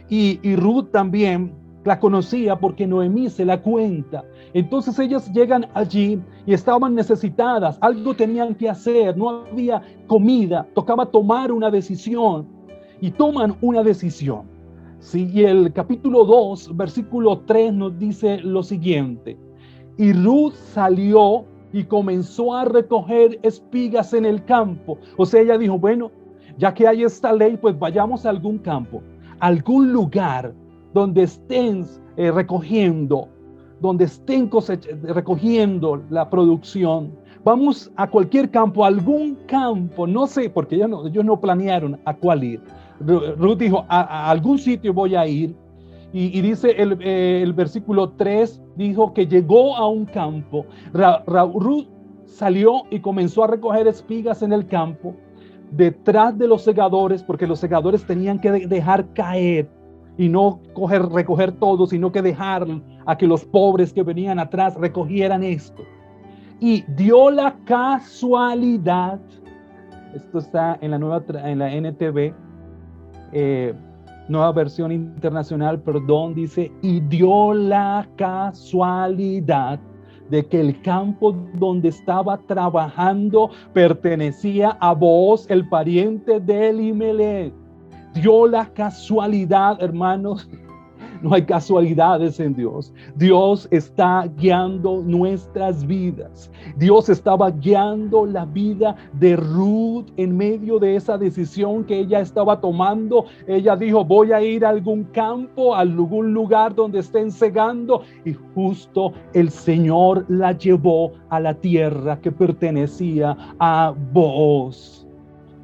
Speaker 3: Y Ruth también la conocía porque Noemí se la cuenta. Entonces ellas llegan allí y estaban necesitadas, algo tenían que hacer, no había comida, tocaba tomar una decisión y toman una decisión. Sí, y el capítulo 2, versículo 3 nos dice lo siguiente: y Ruth salió y comenzó a recoger espigas en el campo. O sea, ella dijo: bueno, ya que hay esta ley, pues vayamos a algún campo, algún lugar donde estén recogiendo la producción. Vamos a cualquier campo, algún campo, no sé, porque ellos no planearon a cuál ir. Ruth dijo: a algún sitio voy a ir. Y dice el versículo 3, dijo que llegó a un campo. Ruth salió y comenzó a recoger espigas en el campo, detrás de los segadores, porque los segadores tenían que dejar caer y no recoger todo, sino que dejar a que los pobres que venían atrás recogieran esto. Y dio la casualidad, esto está en la NTV, nueva versión internacional, dice: y dio la casualidad de que el campo donde estaba trabajando pertenecía a Booz, el pariente de Elimelech. Dio la casualidad, hermanos. No hay casualidades en Dios. Dios está guiando nuestras vidas. Dios estaba guiando la vida de Ruth en medio de esa decisión que ella estaba tomando. Ella dijo: voy a ir a algún campo, a algún lugar donde estén segando. Y justo el Señor la llevó a la tierra que pertenecía a Booz.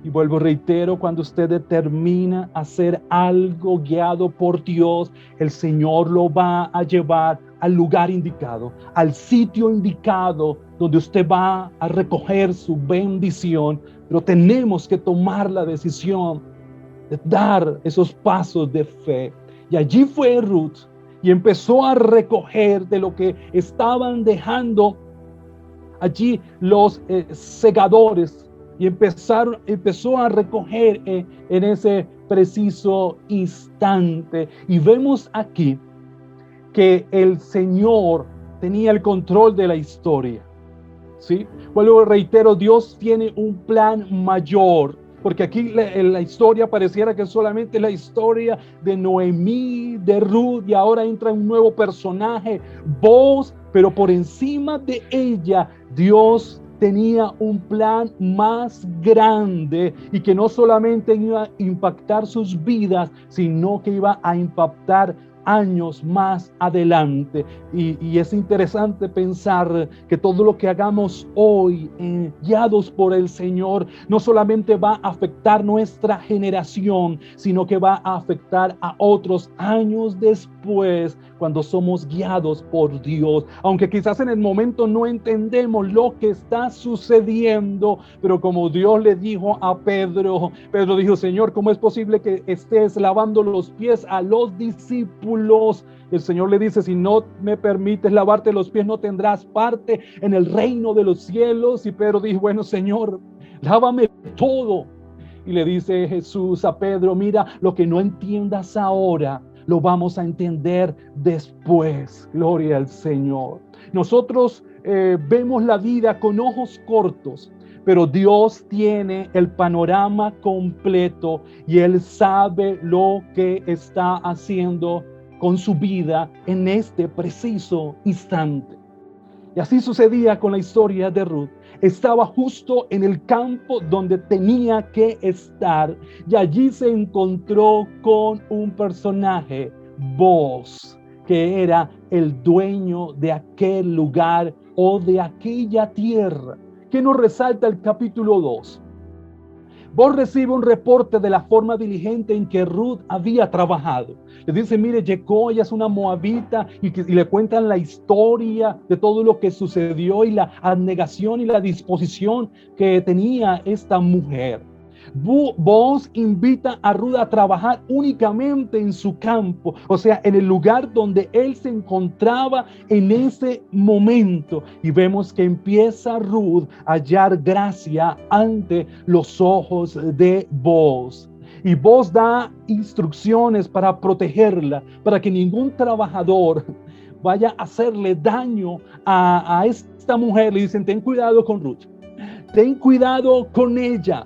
Speaker 3: Y vuelvo, reitero, cuando usted determina hacer algo guiado por Dios, el Señor lo va a llevar al lugar indicado, al sitio indicado, donde usted va a recoger su bendición. Pero tenemos que tomar la decisión de dar esos pasos de fe. Y allí fue Ruth y empezó a recoger de lo que estaban dejando allí los segadores. Y empezó a recoger en ese preciso instante. Y vemos aquí que el Señor tenía el control de la historia. ¿Sí? Bueno, reitero, Dios tiene un plan mayor porque aquí la historia pareciera que es solamente la historia de Noemí, de Ruth, y ahora entra un nuevo personaje, Boaz, pero por encima de ella, Dios tenía un plan más grande y que no solamente iba a impactar sus vidas, sino que iba a impactar años más adelante. Y es interesante pensar que todo lo que hagamos hoy, guiados por el Señor, no solamente va a afectar nuestra generación, sino que va a afectar a otros años después, cuando somos guiados por Dios. Aunque quizás en el momento no entendemos lo que está sucediendo, pero como Dios le dijo a Pedro, Pedro dijo: Señor, ¿cómo es posible que estés lavando los pies a los discípulos? El Señor le dice: si no me permites lavarte los pies, no tendrás parte en el reino de los cielos. Y Pedro dijo: bueno, Señor, lávame todo. Y le dice Jesús a Pedro: mira, lo que no entiendas ahora, lo vamos a entender después. Gloria al Señor. Nosotros vemos la vida con ojos cortos, pero Dios tiene el panorama completo y Él sabe lo que está haciendo con su vida en este preciso instante. Y así sucedía con la historia de Ruth. Estaba justo en el campo donde tenía que estar, y allí se encontró con un personaje, Boaz, que era el dueño de aquel lugar o de aquella tierra. ¿Qué nos resalta el capítulo 2? Boaz recibe un reporte de la forma diligente en que Ruth había trabajado. Le dice: mire, llegó, ella es una moabita, y le cuentan la historia de todo lo que sucedió y la abnegación y la disposición que tenía esta mujer. Boaz invita a Ruth a trabajar únicamente en su campo, o sea, en el lugar donde él se encontraba en ese momento. Y vemos que empieza Ruth a hallar gracia ante los ojos de Boaz. Y Boaz da instrucciones para protegerla, para que ningún trabajador vaya a hacerle daño a esta mujer. Le dicen: ten cuidado con Ruth, ten cuidado con ella.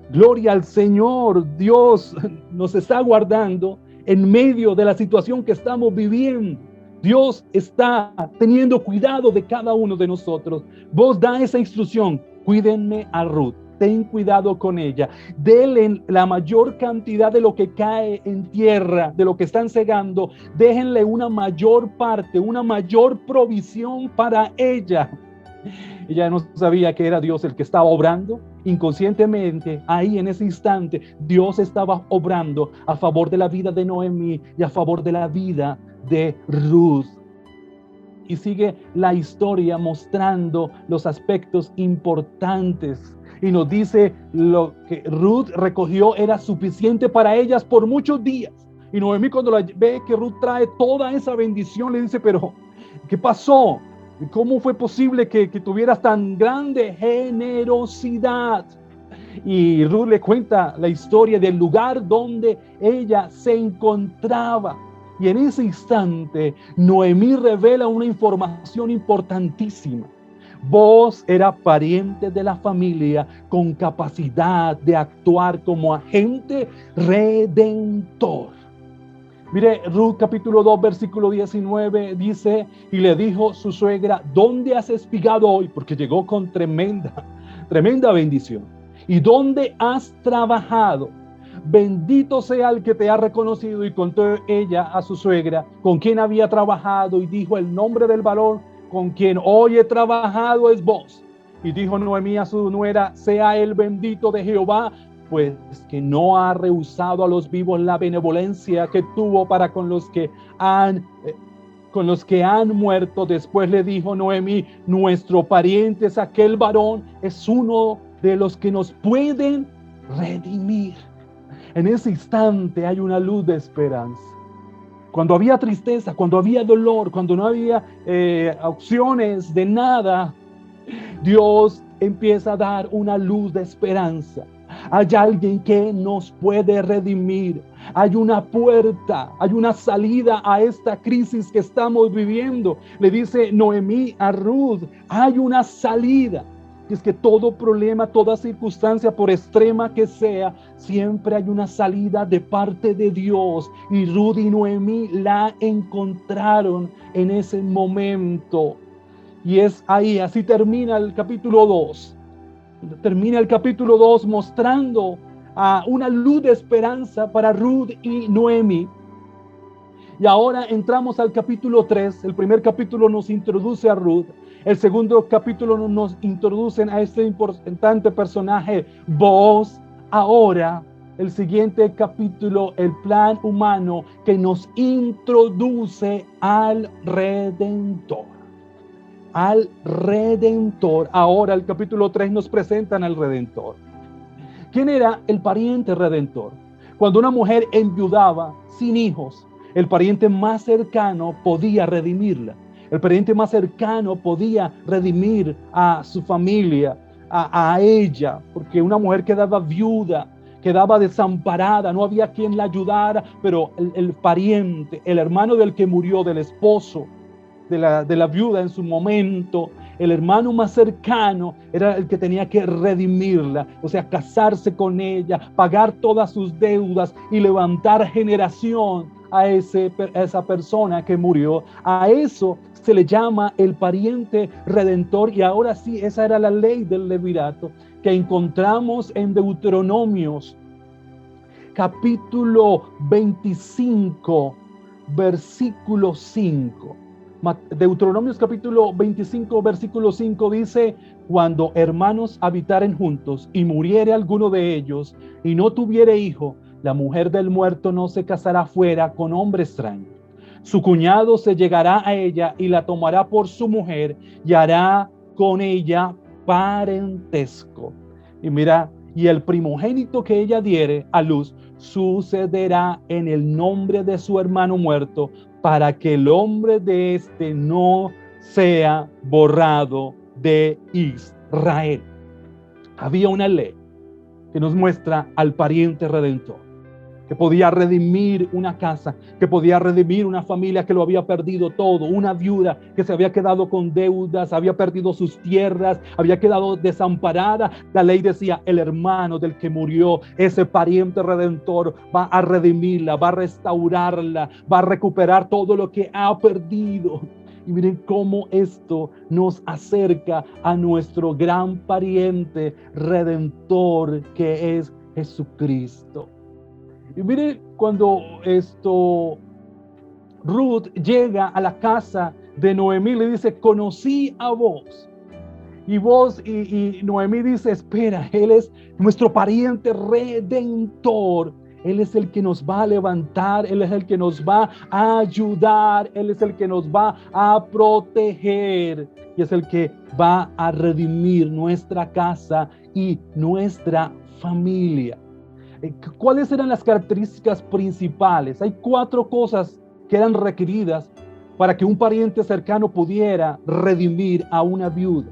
Speaker 3: Gloria al Señor. Dios nos está guardando en medio de la situación que estamos viviendo. Dios está teniendo cuidado de cada uno de nosotros. Vos da esa instrucción: cuídenme a Ruth, ten cuidado con ella, denle la mayor cantidad de lo que cae en tierra, de lo que están segando, déjenle una mayor parte, una mayor provisión para ella. Ella no sabía que era Dios el que estaba obrando. Inconscientemente, ahí en ese instante, Dios estaba obrando a favor de la vida de Noemí y a favor de la vida de Ruth. Y sigue la historia mostrando los aspectos importantes. Y nos dice: lo que Ruth recogió era suficiente para ellas por muchos días. Y Noemí, cuando la ve que Ruth trae toda esa bendición, le dice: pero ¿qué pasó? ¿Cómo fue posible que tuvieras tan grande generosidad? Y Ruth le cuenta la historia del lugar donde ella se encontraba. Y en ese instante, Noemí revela una información importantísima. Boaz era pariente de la familia con capacidad de actuar como agente redentor. Mire, Ruth capítulo 2 versículo 19 dice: y le dijo su suegra: ¿dónde has espigado hoy? Porque llegó con tremenda bendición. ¿Y dónde has trabajado? Bendito sea el que te ha reconocido. Y contó ella a su suegra con quien había trabajado, y dijo el nombre del varón con quien hoy he trabajado es Boaz. Y dijo Noemí a su nuera: sea el bendito de Jehová, pues que no ha rehusado a los vivos la benevolencia que tuvo para con los que han muerto. Después le dijo Noemí: nuestro pariente es aquel varón, es uno de los que nos pueden redimir. En ese instante hay una luz de esperanza. Cuando había tristeza, cuando había dolor, cuando no había opciones de nada, Dios empieza a dar una luz de esperanza. Hay alguien que nos puede redimir. Hay una puerta, hay una salida a esta crisis que estamos viviendo. Le dice Noemí a Ruth: hay una salida. Y es que todo problema, toda circunstancia, por extrema que sea, siempre hay una salida de parte de Dios. Y Ruth y Noemí la encontraron en ese momento. Y es ahí, así termina el capítulo 2. Termina el capítulo 2 mostrando una luz de esperanza para Ruth y Noemí. Y ahora entramos al capítulo 3. El primer capítulo nos introduce a Ruth. El segundo capítulo nos introduce a este importante personaje, Booz. Ahora, el siguiente capítulo, el plan humano que nos introduce al Redentor. Al Redentor. Ahora, el capítulo 3 nos presentan al Redentor. ¿Quién era el pariente redentor? Cuando una mujer enviudaba sin hijos, el pariente más cercano podía redimirla. El pariente más cercano podía redimir a su familia, a ella, porque una mujer quedaba viuda, quedaba desamparada, no había quien la ayudara, pero el pariente, el hermano del que murió, del esposo, de la viuda en su momento, el hermano más cercano era el que tenía que redimirla, o sea, casarse con ella, pagar todas sus deudas y levantar generación a esa persona que murió. A eso se le llama el pariente redentor. Y ahora sí, esa era la ley del levirato que encontramos en Deuteronomios capítulo 25, versículo 5. Deuteronomios capítulo 25, versículo 5 dice: cuando hermanos habitaren juntos y muriere alguno de ellos y no tuviere hijo, la mujer del muerto no se casará fuera con hombre extraño. Su cuñado se llegará a ella y la tomará por su mujer y hará con ella parentesco. Y mira, y el primogénito que ella diere a luz sucederá en el nombre de su hermano muerto, para que el nombre de éste no sea borrado de Israel. Había una ley que nos muestra al pariente redentor, que podía redimir una casa, que podía redimir una familia que lo había perdido todo, una viuda que se había quedado con deudas, había perdido sus tierras, había quedado desamparada. La ley decía: el hermano del que murió, ese pariente redentor, va a redimirla, va a restaurarla, va a recuperar todo lo que ha perdido. Y miren cómo esto nos acerca a nuestro gran pariente redentor, que es Jesucristo. Y mire, cuando Ruth llega a la casa de Noemí, le dice: conocí a Booz. Y Booz y Noemí dice: espera, él es nuestro pariente redentor. Él es el que nos va a levantar, Él es el que nos va a ayudar, Él es el que nos va a proteger y es el que va a redimir nuestra casa y nuestra familia. ¿Cuáles eran las características principales? Hay 4 cosas que eran requeridas para que un pariente cercano pudiera redimir a una viuda.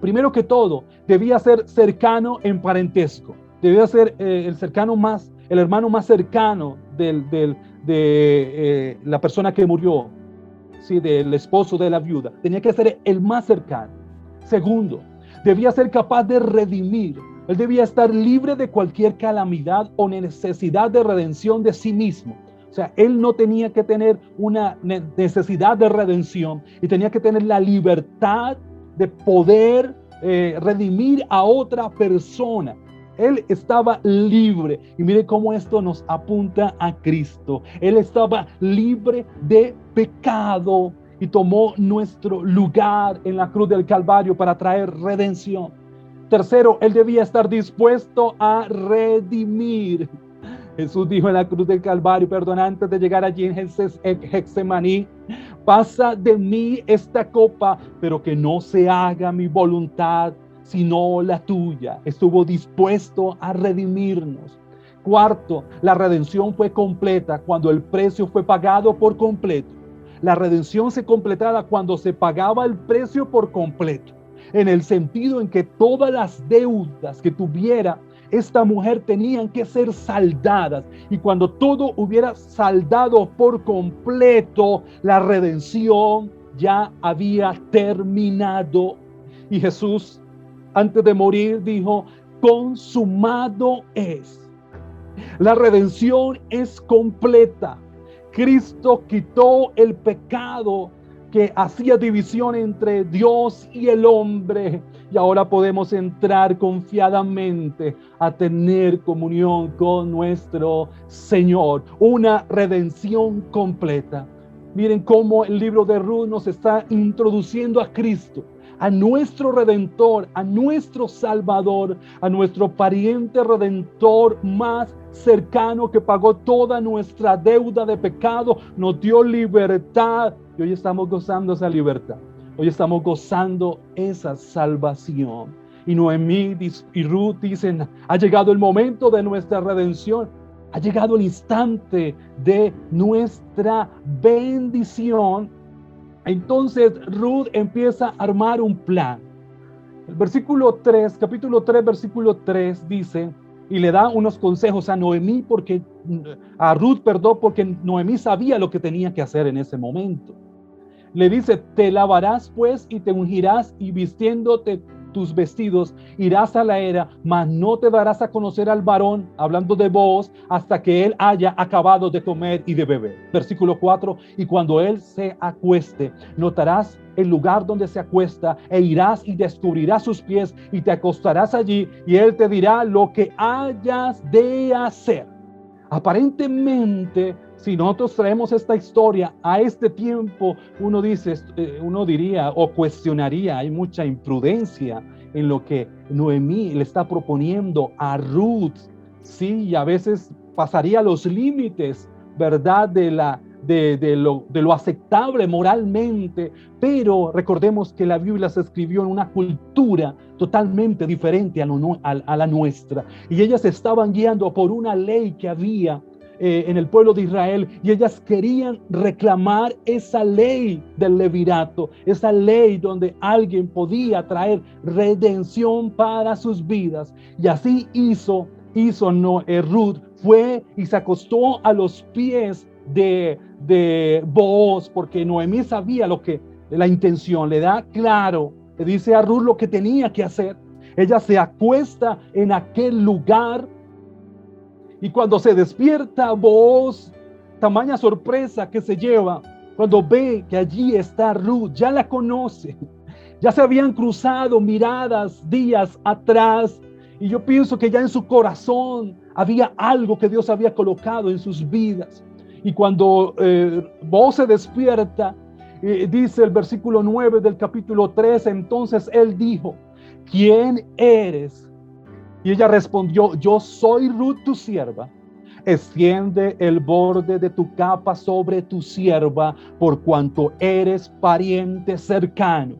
Speaker 3: Primero que todo, debía ser cercano en parentesco. Debía ser el hermano más cercano de la persona que murió, ¿sí? Del esposo de la viuda. Tenía que ser el más cercano. Segundo, debía ser capaz de redimir. Él debía estar libre de cualquier calamidad o necesidad de redención de sí mismo. O sea, él no tenía que tener una necesidad de redención y tenía que tener la libertad de poder redimir a otra persona. Él estaba libre. Y mire cómo esto nos apunta a Cristo. Él estaba libre de pecado y tomó nuestro lugar en la cruz del Calvario para traer redención. Tercero, él debía estar dispuesto a redimir. Jesús dijo en la cruz del Calvario, antes de llegar allí en Getsemaní: pasa de mí esta copa, pero que no se haga mi voluntad, sino la tuya. Estuvo dispuesto a redimirnos. Cuarto, la redención fue completa cuando el precio fue pagado por completo. La redención se completaba cuando se pagaba el precio por completo, en el sentido en que todas las deudas que tuviera esta mujer tenían que ser saldadas, y cuando todo hubiera saldado por completo, la redención ya había terminado. Y Jesús Antes de morir dijo, consumado es. La redención es completa. Cristo quitó el pecado que hacía división entre Dios y el hombre, y ahora podemos entrar confiadamente a tener comunión con nuestro Señor. Una redención completa. Miren cómo el libro de Ruth nos está introduciendo a Cristo, a nuestro Redentor, a nuestro Salvador, a nuestro pariente redentor más cercano, que pagó toda nuestra deuda de pecado, nos dio libertad, y hoy estamos gozando esa libertad. Hoy estamos gozando esa salvación. Y Noemí y Ruth dicen, ha llegado el momento de nuestra redención. Ha llegado el instante de nuestra bendición. Entonces Ruth empieza a armar un plan. El versículo 3, capítulo 3, versículo 3 dice, y le da unos consejos a Noemí, porque Noemí sabía lo que tenía que hacer en ese momento. Le dice, te lavarás pues y te ungirás, y vistiéndote tus vestidos irás a la era, mas no te darás a conocer al varón, hablando de vos, hasta que él haya acabado de comer y de beber. Versículo 4, y cuando él se acueste, notarás el lugar donde se acuesta, e irás y descubrirás sus pies, y te acostarás allí, y él te dirá lo que hayas de hacer. Aparentemente, si nosotros traemos esta historia a este tiempo, uno diría o cuestionaría, hay mucha imprudencia en lo que Noemí le está proponiendo a Ruth. Sí, y a veces pasaría los límites, ¿verdad?, de lo aceptable moralmente, pero recordemos que la Biblia se escribió en una cultura totalmente diferente a la nuestra, y ellas se estaban guiando por una ley que había en el pueblo de Israel, y ellas querían reclamar esa ley del levirato, esa ley donde alguien podía traer redención para sus vidas. Y así hizo Ruth, fue y se acostó a los pies de Booz, porque Noemí sabía la intención, le da claro, le dice a Ruth lo que tenía que hacer. Ella se acuesta en aquel lugar, y cuando se despierta Booz, tamaña sorpresa que se lleva cuando ve que allí está Ruth. Ya la conoce, ya se habían cruzado miradas días atrás, y yo pienso que ya en su corazón había algo que Dios había colocado en sus vidas. Y cuando Booz se despierta, dice el versículo 9 del capítulo 3, entonces él dijo, ¿quién eres? Y ella respondió, yo soy Ruth tu sierva. Extiende el borde de tu capa sobre tu sierva, por cuanto eres pariente cercano.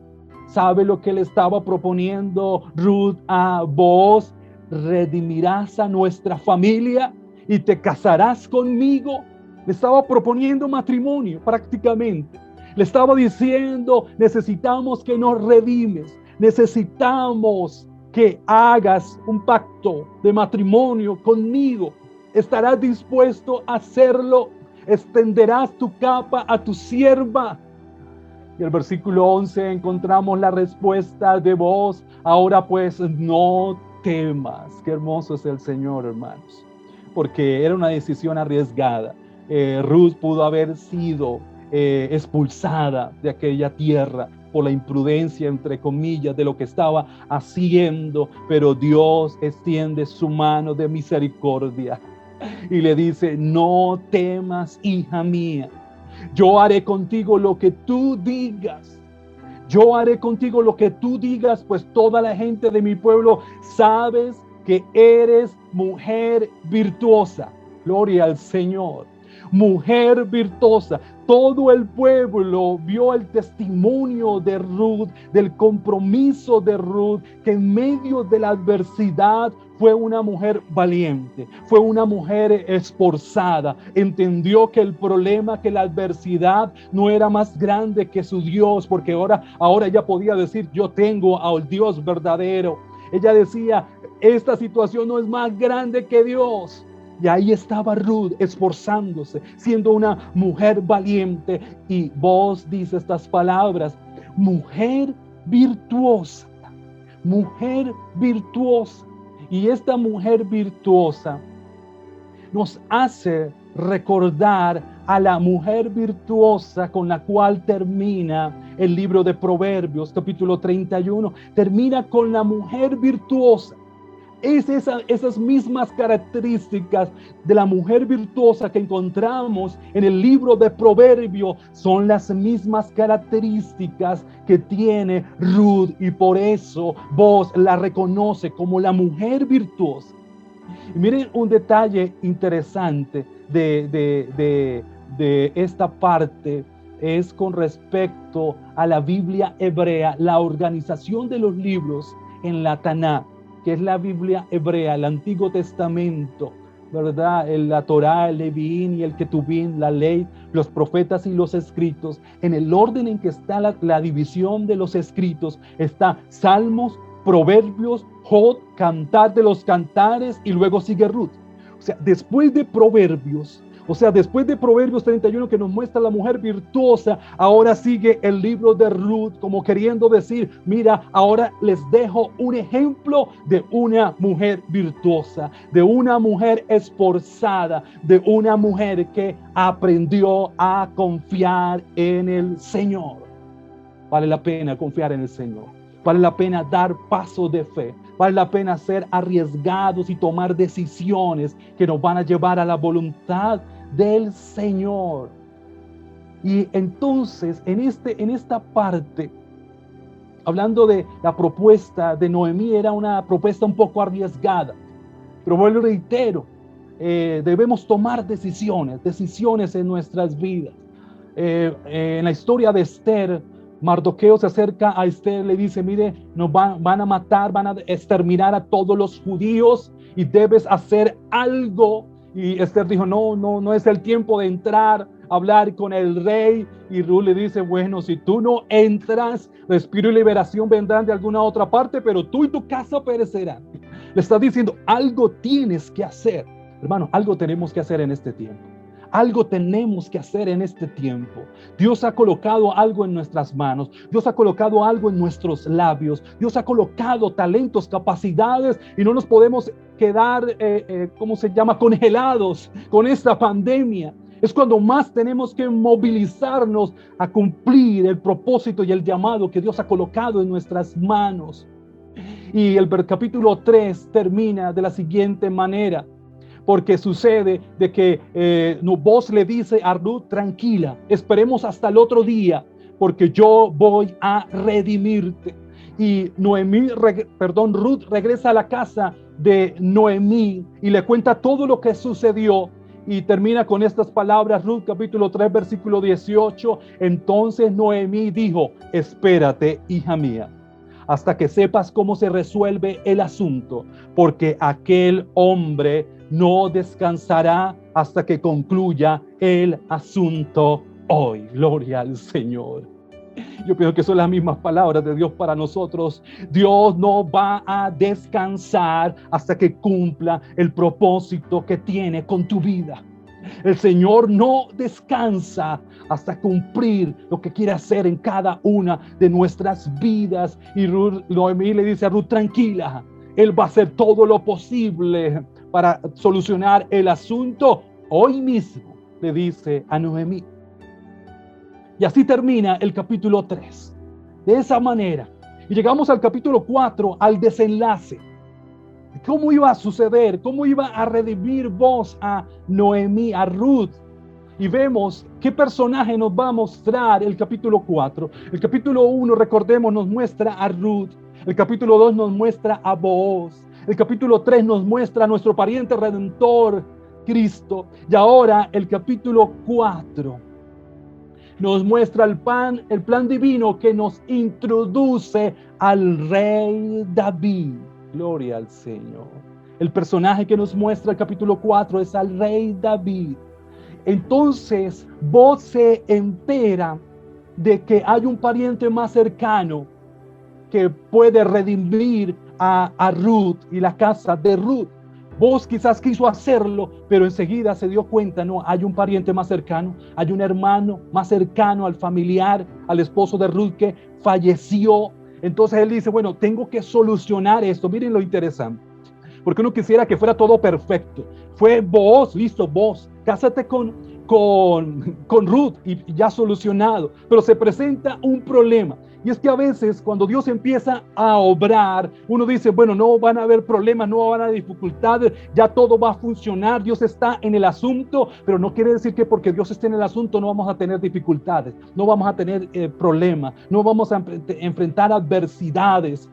Speaker 3: ¿Sabe lo que le estaba proponiendo Ruth a Booz? Redimirás a nuestra familia y te casarás conmigo. Le estaba proponiendo matrimonio prácticamente. Le estaba diciendo, necesitamos que nos redimes, necesitamos que hagas un pacto de matrimonio conmigo. ¿Estarás dispuesto a hacerlo? ¿Extenderás tu capa a tu sierva? Y el versículo 11 encontramos la respuesta de Booz. Ahora pues no temas. Qué hermoso es el Señor, hermanos, porque era una decisión arriesgada. Ruth pudo haber sido expulsada de aquella tierra por la imprudencia, entre comillas, de lo que estaba haciendo, pero Dios extiende su mano de misericordia y le dice, no temas, hija mía, yo haré contigo lo que tú digas. Yo haré contigo lo que tú digas, pues toda la gente de mi pueblo sabes que eres mujer virtuosa. Gloria al Señor. Mujer virtuosa. Todo el pueblo vio el testimonio de Ruth, del compromiso de Ruth, que en medio de la adversidad fue una mujer valiente, fue una mujer esforzada. Entendió que el problema, que la adversidad no era más grande que su Dios, porque ahora ella podía decir, yo tengo al Dios verdadero. Ella decía, esta situación no es más grande que Dios. Y ahí estaba Ruth esforzándose, siendo una mujer valiente. Y Booz dice estas palabras, mujer virtuosa, mujer virtuosa. Y esta mujer virtuosa nos hace recordar a la mujer virtuosa con la cual termina el libro de Proverbios, capítulo 31. Termina con la mujer virtuosa. Es esas mismas características de la mujer virtuosa que encontramos en el libro de Proverbios, son las mismas características que tiene Ruth, y por eso vos la reconoce como la mujer virtuosa. Y miren un detalle interesante de esta parte, es con respecto a la Biblia hebrea, la organización de los libros en la Taná, que es la Biblia hebrea, el Antiguo Testamento, ¿verdad? La Torá, el Levín y el Ketubín, la ley, los profetas y los escritos. En el orden en que está la división de los escritos, está Salmos, Proverbios, Jod, Cantar de los Cantares, y luego sigue Ruth. O sea, después de Proverbios 31, que nos muestra la mujer virtuosa, ahora sigue el libro de Ruth, como queriendo decir, mira, ahora les dejo un ejemplo de una mujer virtuosa, de una mujer esforzada, de una mujer que aprendió a confiar en el Señor. Vale la pena confiar en el Señor. Vale la pena dar pasos de fe. Vale la pena ser arriesgados y tomar decisiones que nos van a llevar a la voluntad del Señor. Y entonces en esta parte, hablando de la propuesta de Noemí, era una propuesta un poco arriesgada, pero vuelvo y reitero, debemos tomar decisiones en nuestras vidas. En la historia de Esther, Mardoqueo se acerca a Esther, le dice, mire, nos van a matar, van a exterminar a todos los judíos y debes hacer algo. Y Esther dijo, no es el tiempo de entrar a hablar con el rey. Y Ruth le dice, bueno, si tú no entras, respiro y liberación vendrán de alguna otra parte, pero tú y tu casa perecerán. Le está diciendo, algo tienes que hacer. Hermano, algo tenemos que hacer en este tiempo. Algo tenemos que hacer en este tiempo. Dios ha colocado algo en nuestras manos. Dios ha colocado algo en nuestros labios. Dios ha colocado talentos, capacidades, y no nos podemos quedar, congelados con esta pandemia. Es cuando más tenemos que movilizarnos a cumplir el propósito y el llamado que Dios ha colocado en nuestras manos. Y el capítulo 3 termina de la siguiente manera. Porque sucede de que vos le dice a Ruth, tranquila, esperemos hasta el otro día, porque yo voy a redimirte. Y Ruth regresa a la casa de Noemí y le cuenta todo lo que sucedió. Y termina con estas palabras, Ruth capítulo 3, versículo 18. Entonces Noemí dijo, espérate, hija mía, hasta que sepas cómo se resuelve el asunto, porque aquel hombre no descansará hasta que concluya el asunto hoy. Gloria al Señor. Yo pienso que son las mismas palabras de Dios para nosotros. Dios no va a descansar hasta que cumpla el propósito que tiene con tu vida. El Señor no descansa hasta cumplir lo que quiere hacer en cada una de nuestras vidas. Y Noemí le dice a Ruth, tranquila, Él va a hacer todo lo posible para solucionar el asunto hoy mismo, le dice a Noemí. Y así termina el capítulo 3. De esa manera. Y llegamos al capítulo 4, al desenlace. ¿Cómo iba a suceder? ¿Cómo iba a redimir vos a Noemí, a Ruth? Y vemos qué personaje nos va a mostrar el capítulo 4. El capítulo 1, recordemos, nos muestra a Ruth. El capítulo 2 nos muestra a Booz. El capítulo 3 nos muestra a nuestro pariente redentor, Cristo. Y ahora el capítulo 4 nos muestra el plan divino que nos introduce al rey David. Gloria al Señor. El personaje que nos muestra el capítulo 4 es al rey David. Entonces, vos se entera de que hay un pariente más cercano que puede redimir a Ruth y la casa de Ruth. Vos quizás quiso hacerlo, pero enseguida se dio cuenta, no, hay un pariente más cercano, hay un hermano más cercano al familiar, al esposo de Ruth que falleció. Entonces él dice, bueno, tengo que solucionar esto. Miren lo interesante, porque uno quisiera que fuera todo perfecto. Fue Booz, listo, Booz, cásate con Ruth y ya solucionado. Pero se presenta un problema. Y es que a veces cuando Dios empieza a obrar, uno dice, bueno, no van a haber problemas, no van a haber dificultades, ya todo va a funcionar, Dios está en el asunto, pero no quiere decir que porque Dios esté en el asunto no vamos a tener dificultades, no vamos a tener problemas, no vamos a enfrentar adversidades,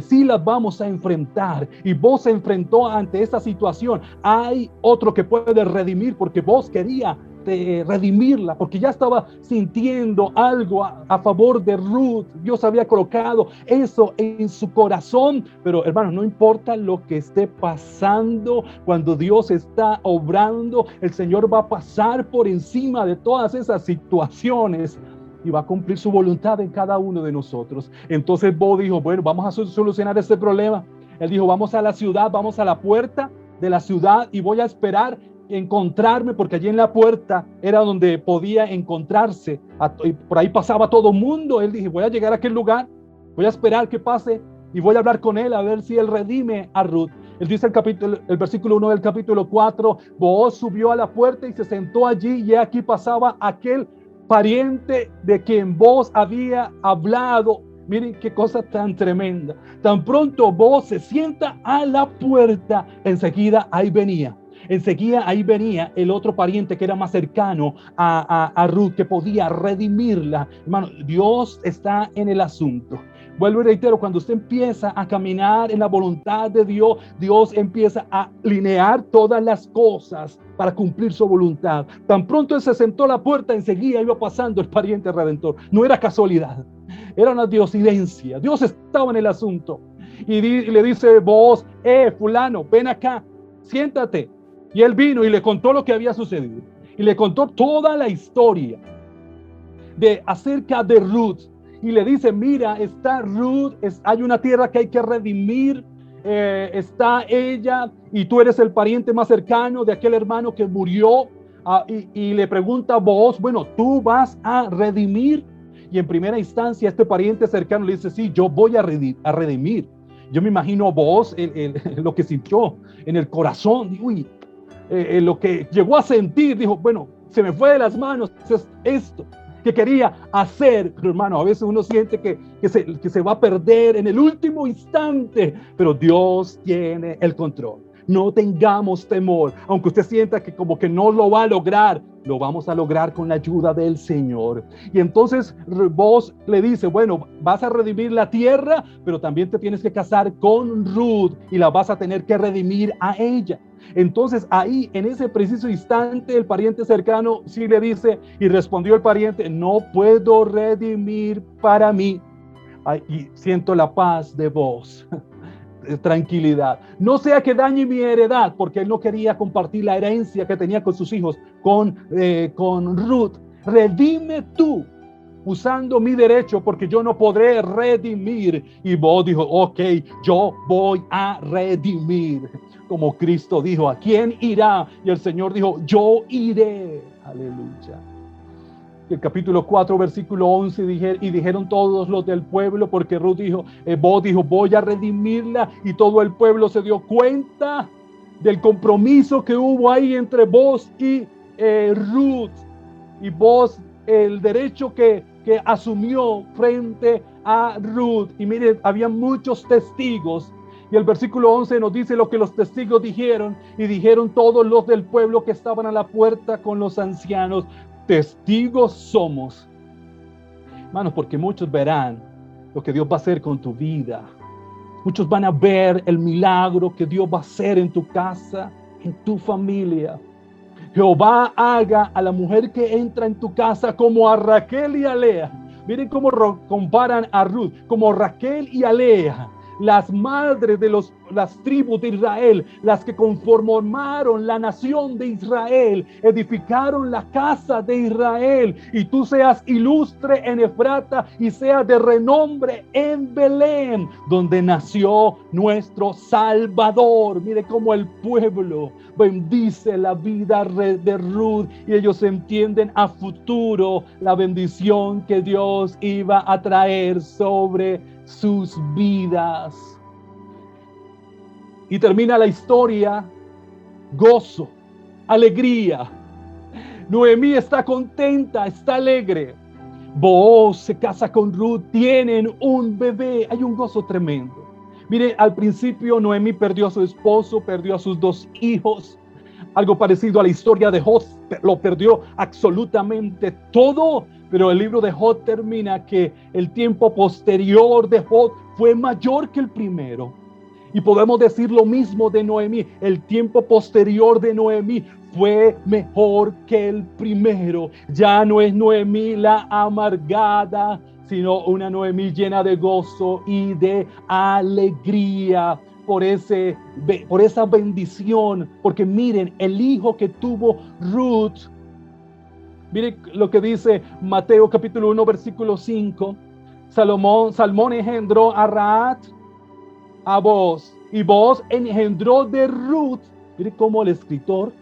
Speaker 3: sí las vamos a enfrentar. Y vos se enfrentó ante esta situación. Hay otro que puede redimir, porque vos quería redimirla, porque ya estaba sintiendo algo a favor de Ruth. Dios había colocado eso en su corazón. Pero hermanos, no importa lo que esté pasando, cuando Dios está obrando, el Señor va a pasar por encima de todas esas situaciones y va a cumplir su voluntad en cada uno de nosotros. Entonces Boaz dijo, bueno, vamos a solucionar este problema. Él dijo, vamos a la ciudad, vamos a la puerta de la ciudad y voy a esperar encontrarme, porque allí en la puerta era donde podía encontrarse, y por ahí pasaba todo el mundo. Él dijo, voy a llegar a aquel lugar, voy a esperar que pase y voy a hablar con él a ver si él redime a Ruth. Él dice el versículo 1 del capítulo 4, Booz subió a la puerta y se sentó allí, y aquí pasaba aquel pariente de quien Booz había hablado. Miren qué cosa tan tremenda. Tan pronto Booz se sienta a la puerta, enseguida ahí venía el otro pariente que era más cercano a Ruth, que podía redimirla. Hermano, Dios está en el asunto. Vuelvo y reitero, cuando usted empieza a caminar en la voluntad de Dios, Dios empieza a alinear todas las cosas para cumplir su voluntad. Tan pronto él se sentó a la puerta, enseguida iba pasando el pariente redentor. No era casualidad, era una diosidencia. Dios estaba en el asunto. Y le dice Booz, fulano, ven acá, siéntate. Y él vino y le contó lo que había sucedido. Y le contó toda la historia acerca de Ruth. Y le dice, mira, está Ruth, hay una tierra que hay que redimir, está ella, y tú eres el pariente más cercano de aquel hermano que murió. Y le pregunta a Booz, bueno, ¿tú vas a redimir? Y en primera instancia este pariente cercano le dice, sí, yo voy a redimir. Yo me imagino a Booz lo que sintió en el corazón. Uy, lo que llegó a sentir, dijo, bueno, se me fue de las manos esto que quería hacer. Pero hermano, a veces uno siente que se va a perder en el último instante, pero Dios tiene el control. No tengamos temor, aunque usted sienta que como que no lo va a lograr, lo vamos a lograr con la ayuda del Señor. Y entonces Booz le dice, bueno, vas a redimir la tierra, pero también te tienes que casar con Ruth y la vas a tener que redimir a ella. Entonces ahí, en ese preciso instante, el pariente cercano sí le dice, y respondió el pariente, no puedo redimir para mí. Ay, y siento la paz de Booz. Tranquilidad, no sea que dañe mi heredad, porque él no quería compartir la herencia que tenía con sus hijos con Ruth. Redime tú usando mi derecho, porque yo no podré redimir. Y Booz dijo, ok, yo voy a redimir, como Cristo dijo, ¿a quién irá? Y el Señor dijo, yo iré. Aleluya. El capítulo 4, versículo 11, y dijeron todos los del pueblo, porque Booz dijo, voy a redimirla, y todo el pueblo se dio cuenta del compromiso que hubo ahí entre Booz y Ruth, y Booz, el derecho que asumió frente a Ruth. Y miren, había muchos testigos, y el versículo 11 nos dice lo que los testigos dijeron, y dijeron todos los del pueblo que estaban a la puerta con los ancianos, testigos somos, hermanos, porque muchos verán lo que Dios va a hacer con tu vida. Muchos van a ver el milagro que Dios va a hacer en tu casa, en tu familia. Jehová haga a la mujer que entra en tu casa como a Raquel y a Lea. Miren cómo comparan a Ruth, como Raquel y a Lea, las madres de las tribus de Israel, las que conformaron la nación de Israel, edificaron la casa de Israel, y tú seas ilustre en Efrata y seas de renombre en Belén, donde nació nuestro Salvador. Mire cómo el pueblo bendice la vida de Ruth, y ellos entienden a futuro la bendición que Dios iba a traer sobre sus vidas. Y termina la historia, gozo, alegría. Noemí está contenta, está alegre. Booz se casa con Ruth, tienen un bebé, hay un gozo tremendo. Mire, al principio Noemí perdió a su esposo, perdió a sus 2 hijos. Algo parecido a la historia de Job, lo perdió absolutamente todo. Pero el libro de Job termina que el tiempo posterior de Job fue mayor que el primero. Y podemos decir lo mismo de Noemí. El tiempo posterior de Noemí fue mejor que el primero. Ya no es Noemí la amargada, sino una Noemí llena de gozo y de alegría por esa bendición. Porque miren, el hijo que tuvo Ruth, miren lo que dice Mateo capítulo 1, versículo 5. Salmón engendró a Rahat, a Booz, y Booz engendró de Ruth. Mire cómo el escritor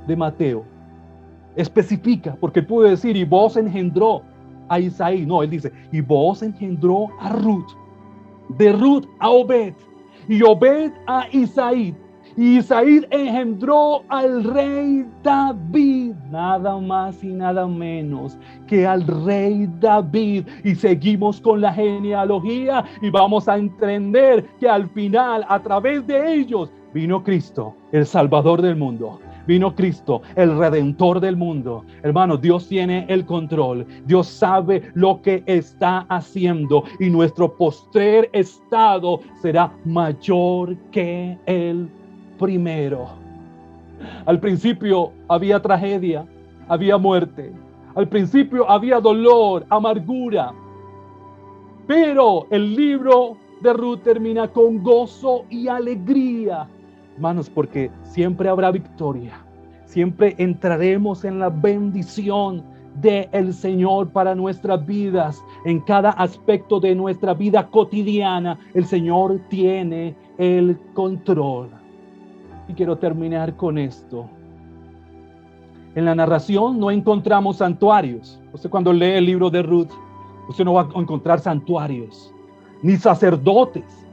Speaker 3: de Mateo especifica, porque puede decir y Booz engendró a Isaí. No, él dice y Booz engendró a Ruth, de Ruth a Obed, y Obed a Isaí, y Isaí engendró al rey David, nada más y nada menos que al rey David. Y seguimos con la genealogía y vamos a entender que al final, a través de ellos, vino Cristo, el Salvador del mundo. Vino Cristo, el Redentor del mundo. Hermanos, Dios tiene el control. Dios sabe lo que está haciendo y nuestro postrer estado será mayor que el primero. Al principio había tragedia, había muerte. Al principio había dolor, amargura. Pero el libro de Ruth termina con gozo y alegría. Hermanos, porque siempre habrá victoria. Siempre entraremos en la bendición del Señor para nuestras vidas. En cada aspecto de nuestra vida cotidiana, el Señor tiene el control. Y quiero terminar con esto. En la narración no encontramos santuarios. Usted cuando lee el libro de Ruth, usted no va a encontrar santuarios, ni sacerdotes,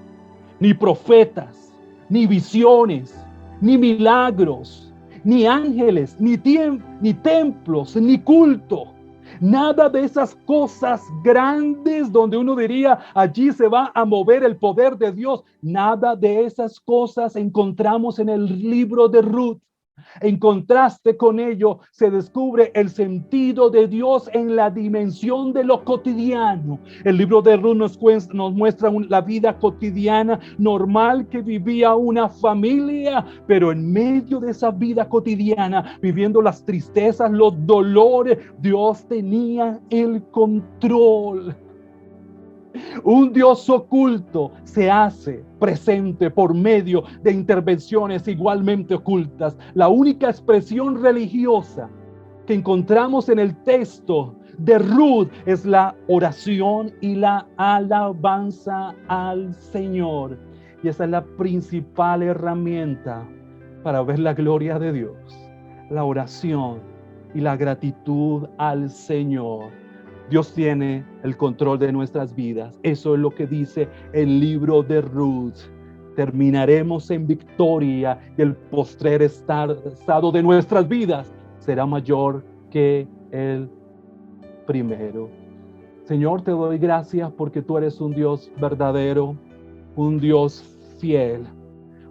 Speaker 3: ni profetas, ni visiones, ni milagros, ni ángeles, ni templos, ni culto. Nada de esas cosas grandes donde uno diría allí se va a mover el poder de Dios. Nada de esas cosas encontramos en el libro de Ruth. En contraste con ello, se descubre el sentido de Dios en la dimensión de lo cotidiano. El libro de Ruth nos muestra la vida cotidiana normal que vivía una familia, pero en medio de esa vida cotidiana, viviendo las tristezas, los dolores, Dios tenía el control. Un Dios oculto se hace presente por medio de intervenciones igualmente ocultas. La única expresión religiosa que encontramos en el texto de Ruth es la oración y la alabanza al Señor. Y esa es la principal herramienta para ver la gloria de Dios, la oración y la gratitud al Señor. Dios tiene el control de nuestras vidas. Eso es lo que dice el libro de Ruth. Terminaremos en victoria y el postrer estado de nuestras vidas será mayor que el primero. Señor, te doy gracias porque tú eres un Dios verdadero, un Dios fiel,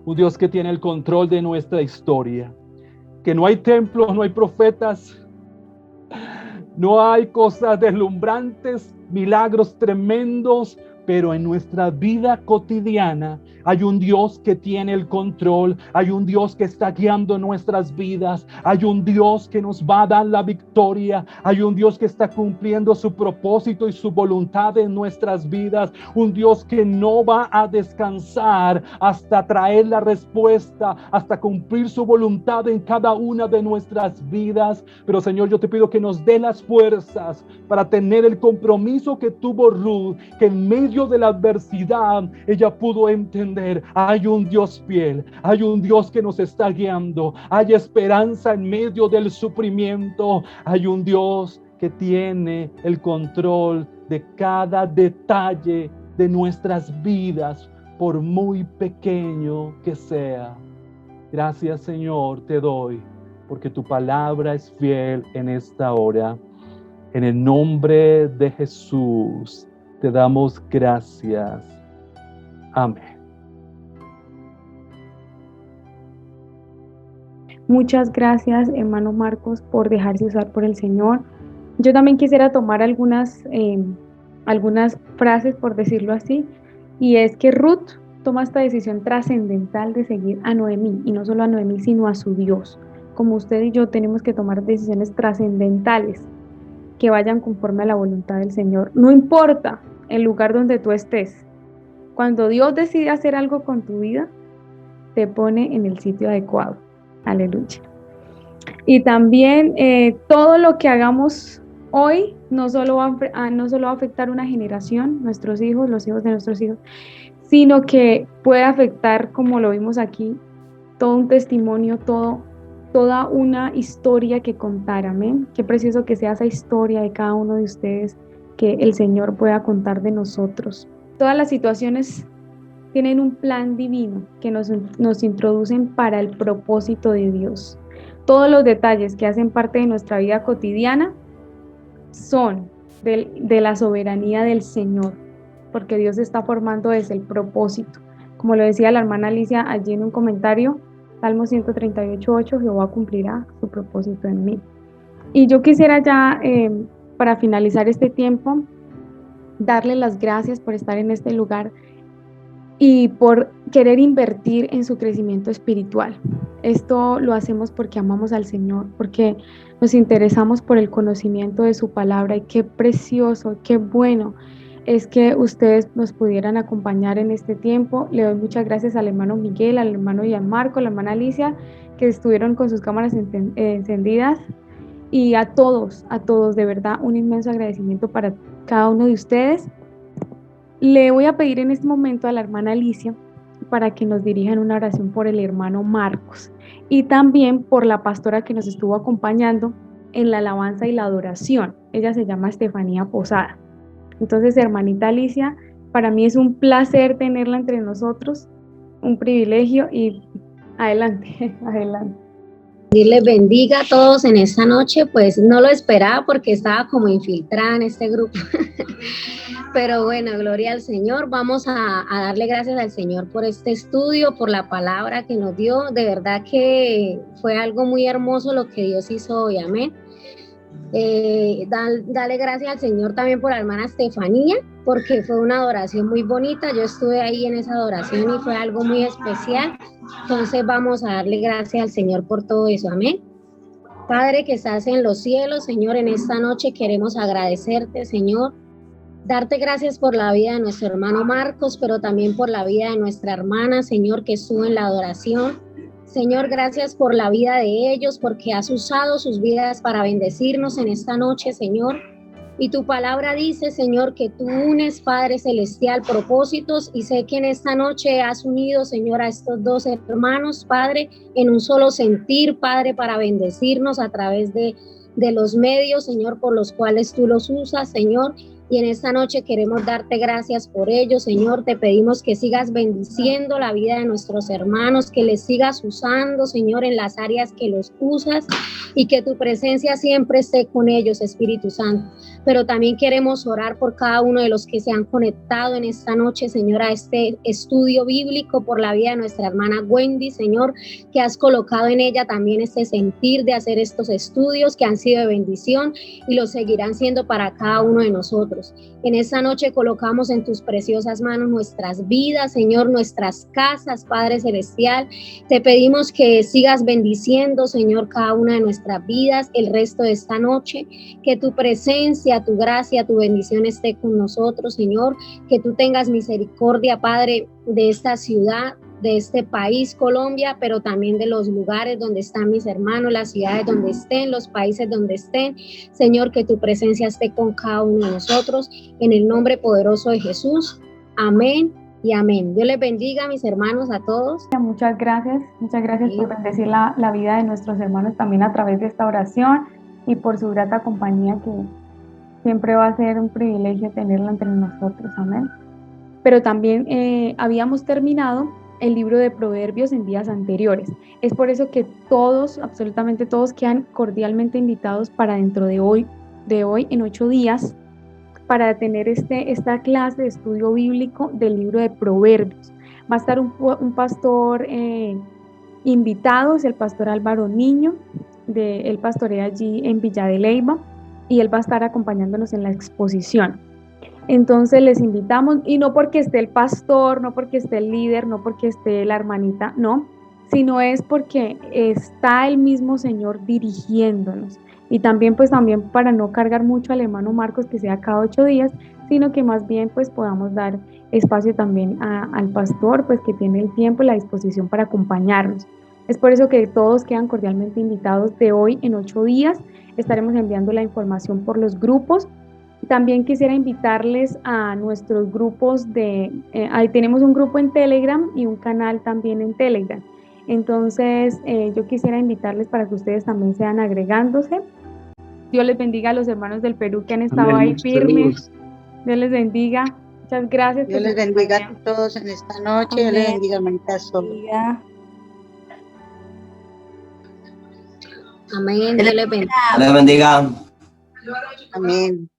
Speaker 3: un Dios que tiene el control de nuestra historia. Que no hay templos, no hay profetas, no hay cosas deslumbrantes, milagros tremendos, pero en nuestra vida cotidiana hay un Dios que tiene el control, hay un Dios que está guiando nuestras vidas, hay un Dios que nos va a dar la victoria, hay un Dios que está cumpliendo su propósito y su voluntad en nuestras vidas, un Dios que no va a descansar hasta traer la respuesta, hasta cumplir su voluntad en cada una de nuestras vidas. Pero Señor, yo te pido que nos dé las fuerzas para tener el compromiso que tuvo Ruth, que en medio de la adversidad ella pudo entender, hay un Dios fiel, hay un Dios que nos está guiando, hay esperanza en medio del sufrimiento, hay un Dios que tiene el control de cada detalle de nuestras vidas, por muy pequeño que sea. Gracias, Señor, te doy, porque tu palabra es fiel en esta hora. En el nombre de Jesús te damos gracias. Amén.
Speaker 2: Muchas gracias, hermano Marcos, por dejarse usar por el Señor. Yo también quisiera tomar algunas frases, por decirlo así, y es que Ruth toma esta decisión trascendental de seguir a Noemí, y no solo a Noemí, sino a su Dios. Como usted y yo tenemos que tomar decisiones trascendentales que vayan conforme a la voluntad del Señor. No importa el lugar donde tú estés, cuando Dios decide hacer algo con tu vida, te pone en el sitio adecuado. Aleluya. Y también todo lo que hagamos hoy no solo va a afectar una generación, nuestros hijos, los hijos de nuestros hijos, sino que puede afectar, como lo vimos aquí, todo un testimonio, toda una historia que contar. Amén. Qué precioso que sea esa historia de cada uno de ustedes que el Señor pueda contar de nosotros. Todas las situaciones tienen un plan divino que nos introducen para el propósito de Dios. Todos los detalles que hacen parte de nuestra vida cotidiana son de la soberanía del Señor, porque Dios está formando desde el propósito. Como lo decía la hermana Alicia allí en un comentario, Salmo 138:8, Jehová cumplirá su propósito en mí. Y yo quisiera ya, para finalizar este tiempo, darle las gracias por estar en este lugar y por querer invertir en su crecimiento espiritual. Esto lo hacemos porque amamos al Señor, porque nos interesamos por el conocimiento de su palabra, y qué precioso, qué bueno es que ustedes nos pudieran acompañar en este tiempo. Le doy muchas gracias al hermano Miguel, al hermano Gianmarco, a la hermana Alicia, que estuvieron con sus cámaras encendidas, y a todos, de verdad, un inmenso agradecimiento para cada uno de ustedes. Le voy a pedir en este momento a la hermana Alicia para que nos dirija en una oración por el hermano Marcos y también por la pastora que nos estuvo acompañando en la alabanza y la adoración. Ella se llama Estefanía Posada. Entonces, hermanita Alicia, para mí es un placer tenerla entre nosotros, un privilegio, y adelante, adelante.
Speaker 4: Dios les bendiga a todos en esta noche. Pues no lo esperaba porque estaba como infiltrada en este grupo. Pero bueno, gloria al Señor. Vamos a darle gracias al Señor por este estudio, por la palabra que nos dio. De verdad que fue algo muy hermoso lo que Dios hizo hoy. Amén. Dale gracias al Señor también por la hermana Estefanía, porque fue una adoración muy bonita. Yo estuve ahí en esa adoración y fue algo muy especial. Entonces vamos a darle gracias al Señor por todo eso. Amén. Padre que estás en los cielos, Señor, en esta noche queremos agradecerte, Señor, darte gracias por la vida de nuestro hermano Marcos, pero también por la vida de nuestra hermana, Señor, que estuvo en la adoración. Señor, gracias por la vida de ellos, porque has usado sus vidas para bendecirnos en esta noche, Señor. Y tu palabra dice, Señor, que tú unes, Padre Celestial, propósitos, y sé que en esta noche has unido, Señor, a estos dos hermanos, Padre, en un solo sentir, Padre, para bendecirnos a través de los medios, Señor, por los cuales tú los usas, Señor. Y en esta noche queremos darte gracias por ello, Señor. Te pedimos que sigas bendiciendo la vida de nuestros hermanos, que les sigas usando, Señor, en las áreas que los usas, y que tu presencia siempre esté con ellos, Espíritu Santo. Pero también queremos orar por cada uno de los que se han conectado en esta noche, Señor, a este estudio bíblico, por la vida de nuestra hermana Wendy, Señor, que has colocado en ella también este sentir de hacer estos estudios que han sido de bendición y lo seguirán siendo para cada uno de nosotros. En esta noche colocamos en tus preciosas manos nuestras vidas, Señor, nuestras casas, Padre Celestial. Te pedimos que sigas bendiciendo, Señor, cada una de nuestras vidas el resto de esta noche, que tu presencia, tu gracia, tu bendición esté con nosotros, Señor, que tú tengas misericordia, Padre, de esta ciudad, de este país, Colombia, pero también de los lugares donde están mis hermanos, las ciudades donde estén, los países donde estén. Señor, que tu presencia esté con cada uno de nosotros, en el nombre poderoso de Jesús. Amén y amén. Dios les bendiga, mis hermanos, a todos.
Speaker 2: Muchas gracias por bendecir la vida de nuestros hermanos también a través de esta oración, y por su grata compañía, que siempre va a ser un privilegio tenerla entre nosotros. Amén. pero también habíamos terminado el libro de Proverbios en días anteriores. Es por eso que todos, absolutamente todos, quedan cordialmente invitados para dentro de hoy en 8 días, para tener esta clase de estudio bíblico del libro de Proverbios. Va a estar un pastor invitado, es el pastor Álvaro Niño, él pastorea allí en Villa de Leyva, y él va a estar acompañándonos en la exposición. Entonces les invitamos, y no porque esté el pastor, no porque esté el líder, no porque esté la hermanita, no, sino es porque está el mismo Señor dirigiéndonos. Y también pues también para no cargar mucho al hermano Marcos que sea cada 8 días, sino que más bien pues podamos dar espacio también al pastor pues que tiene el tiempo y la disposición para acompañarnos. Es por eso que todos quedan cordialmente invitados de hoy en 8 días. Estaremos enviando la información por los grupos. También quisiera invitarles a nuestros grupos ahí tenemos un grupo en Telegram y un canal también en Telegram. Entonces, yo quisiera invitarles para que ustedes también sean agregándose. Dios les bendiga a los hermanos del Perú que han estado ahí firmes. Dios les bendiga. Muchas gracias.
Speaker 5: Dios les bendiga a todos en esta noche. Dios les bendiga, hermanita Sol.
Speaker 4: Amén. Dios les bendiga.
Speaker 6: Dios les bendiga.
Speaker 5: Amén.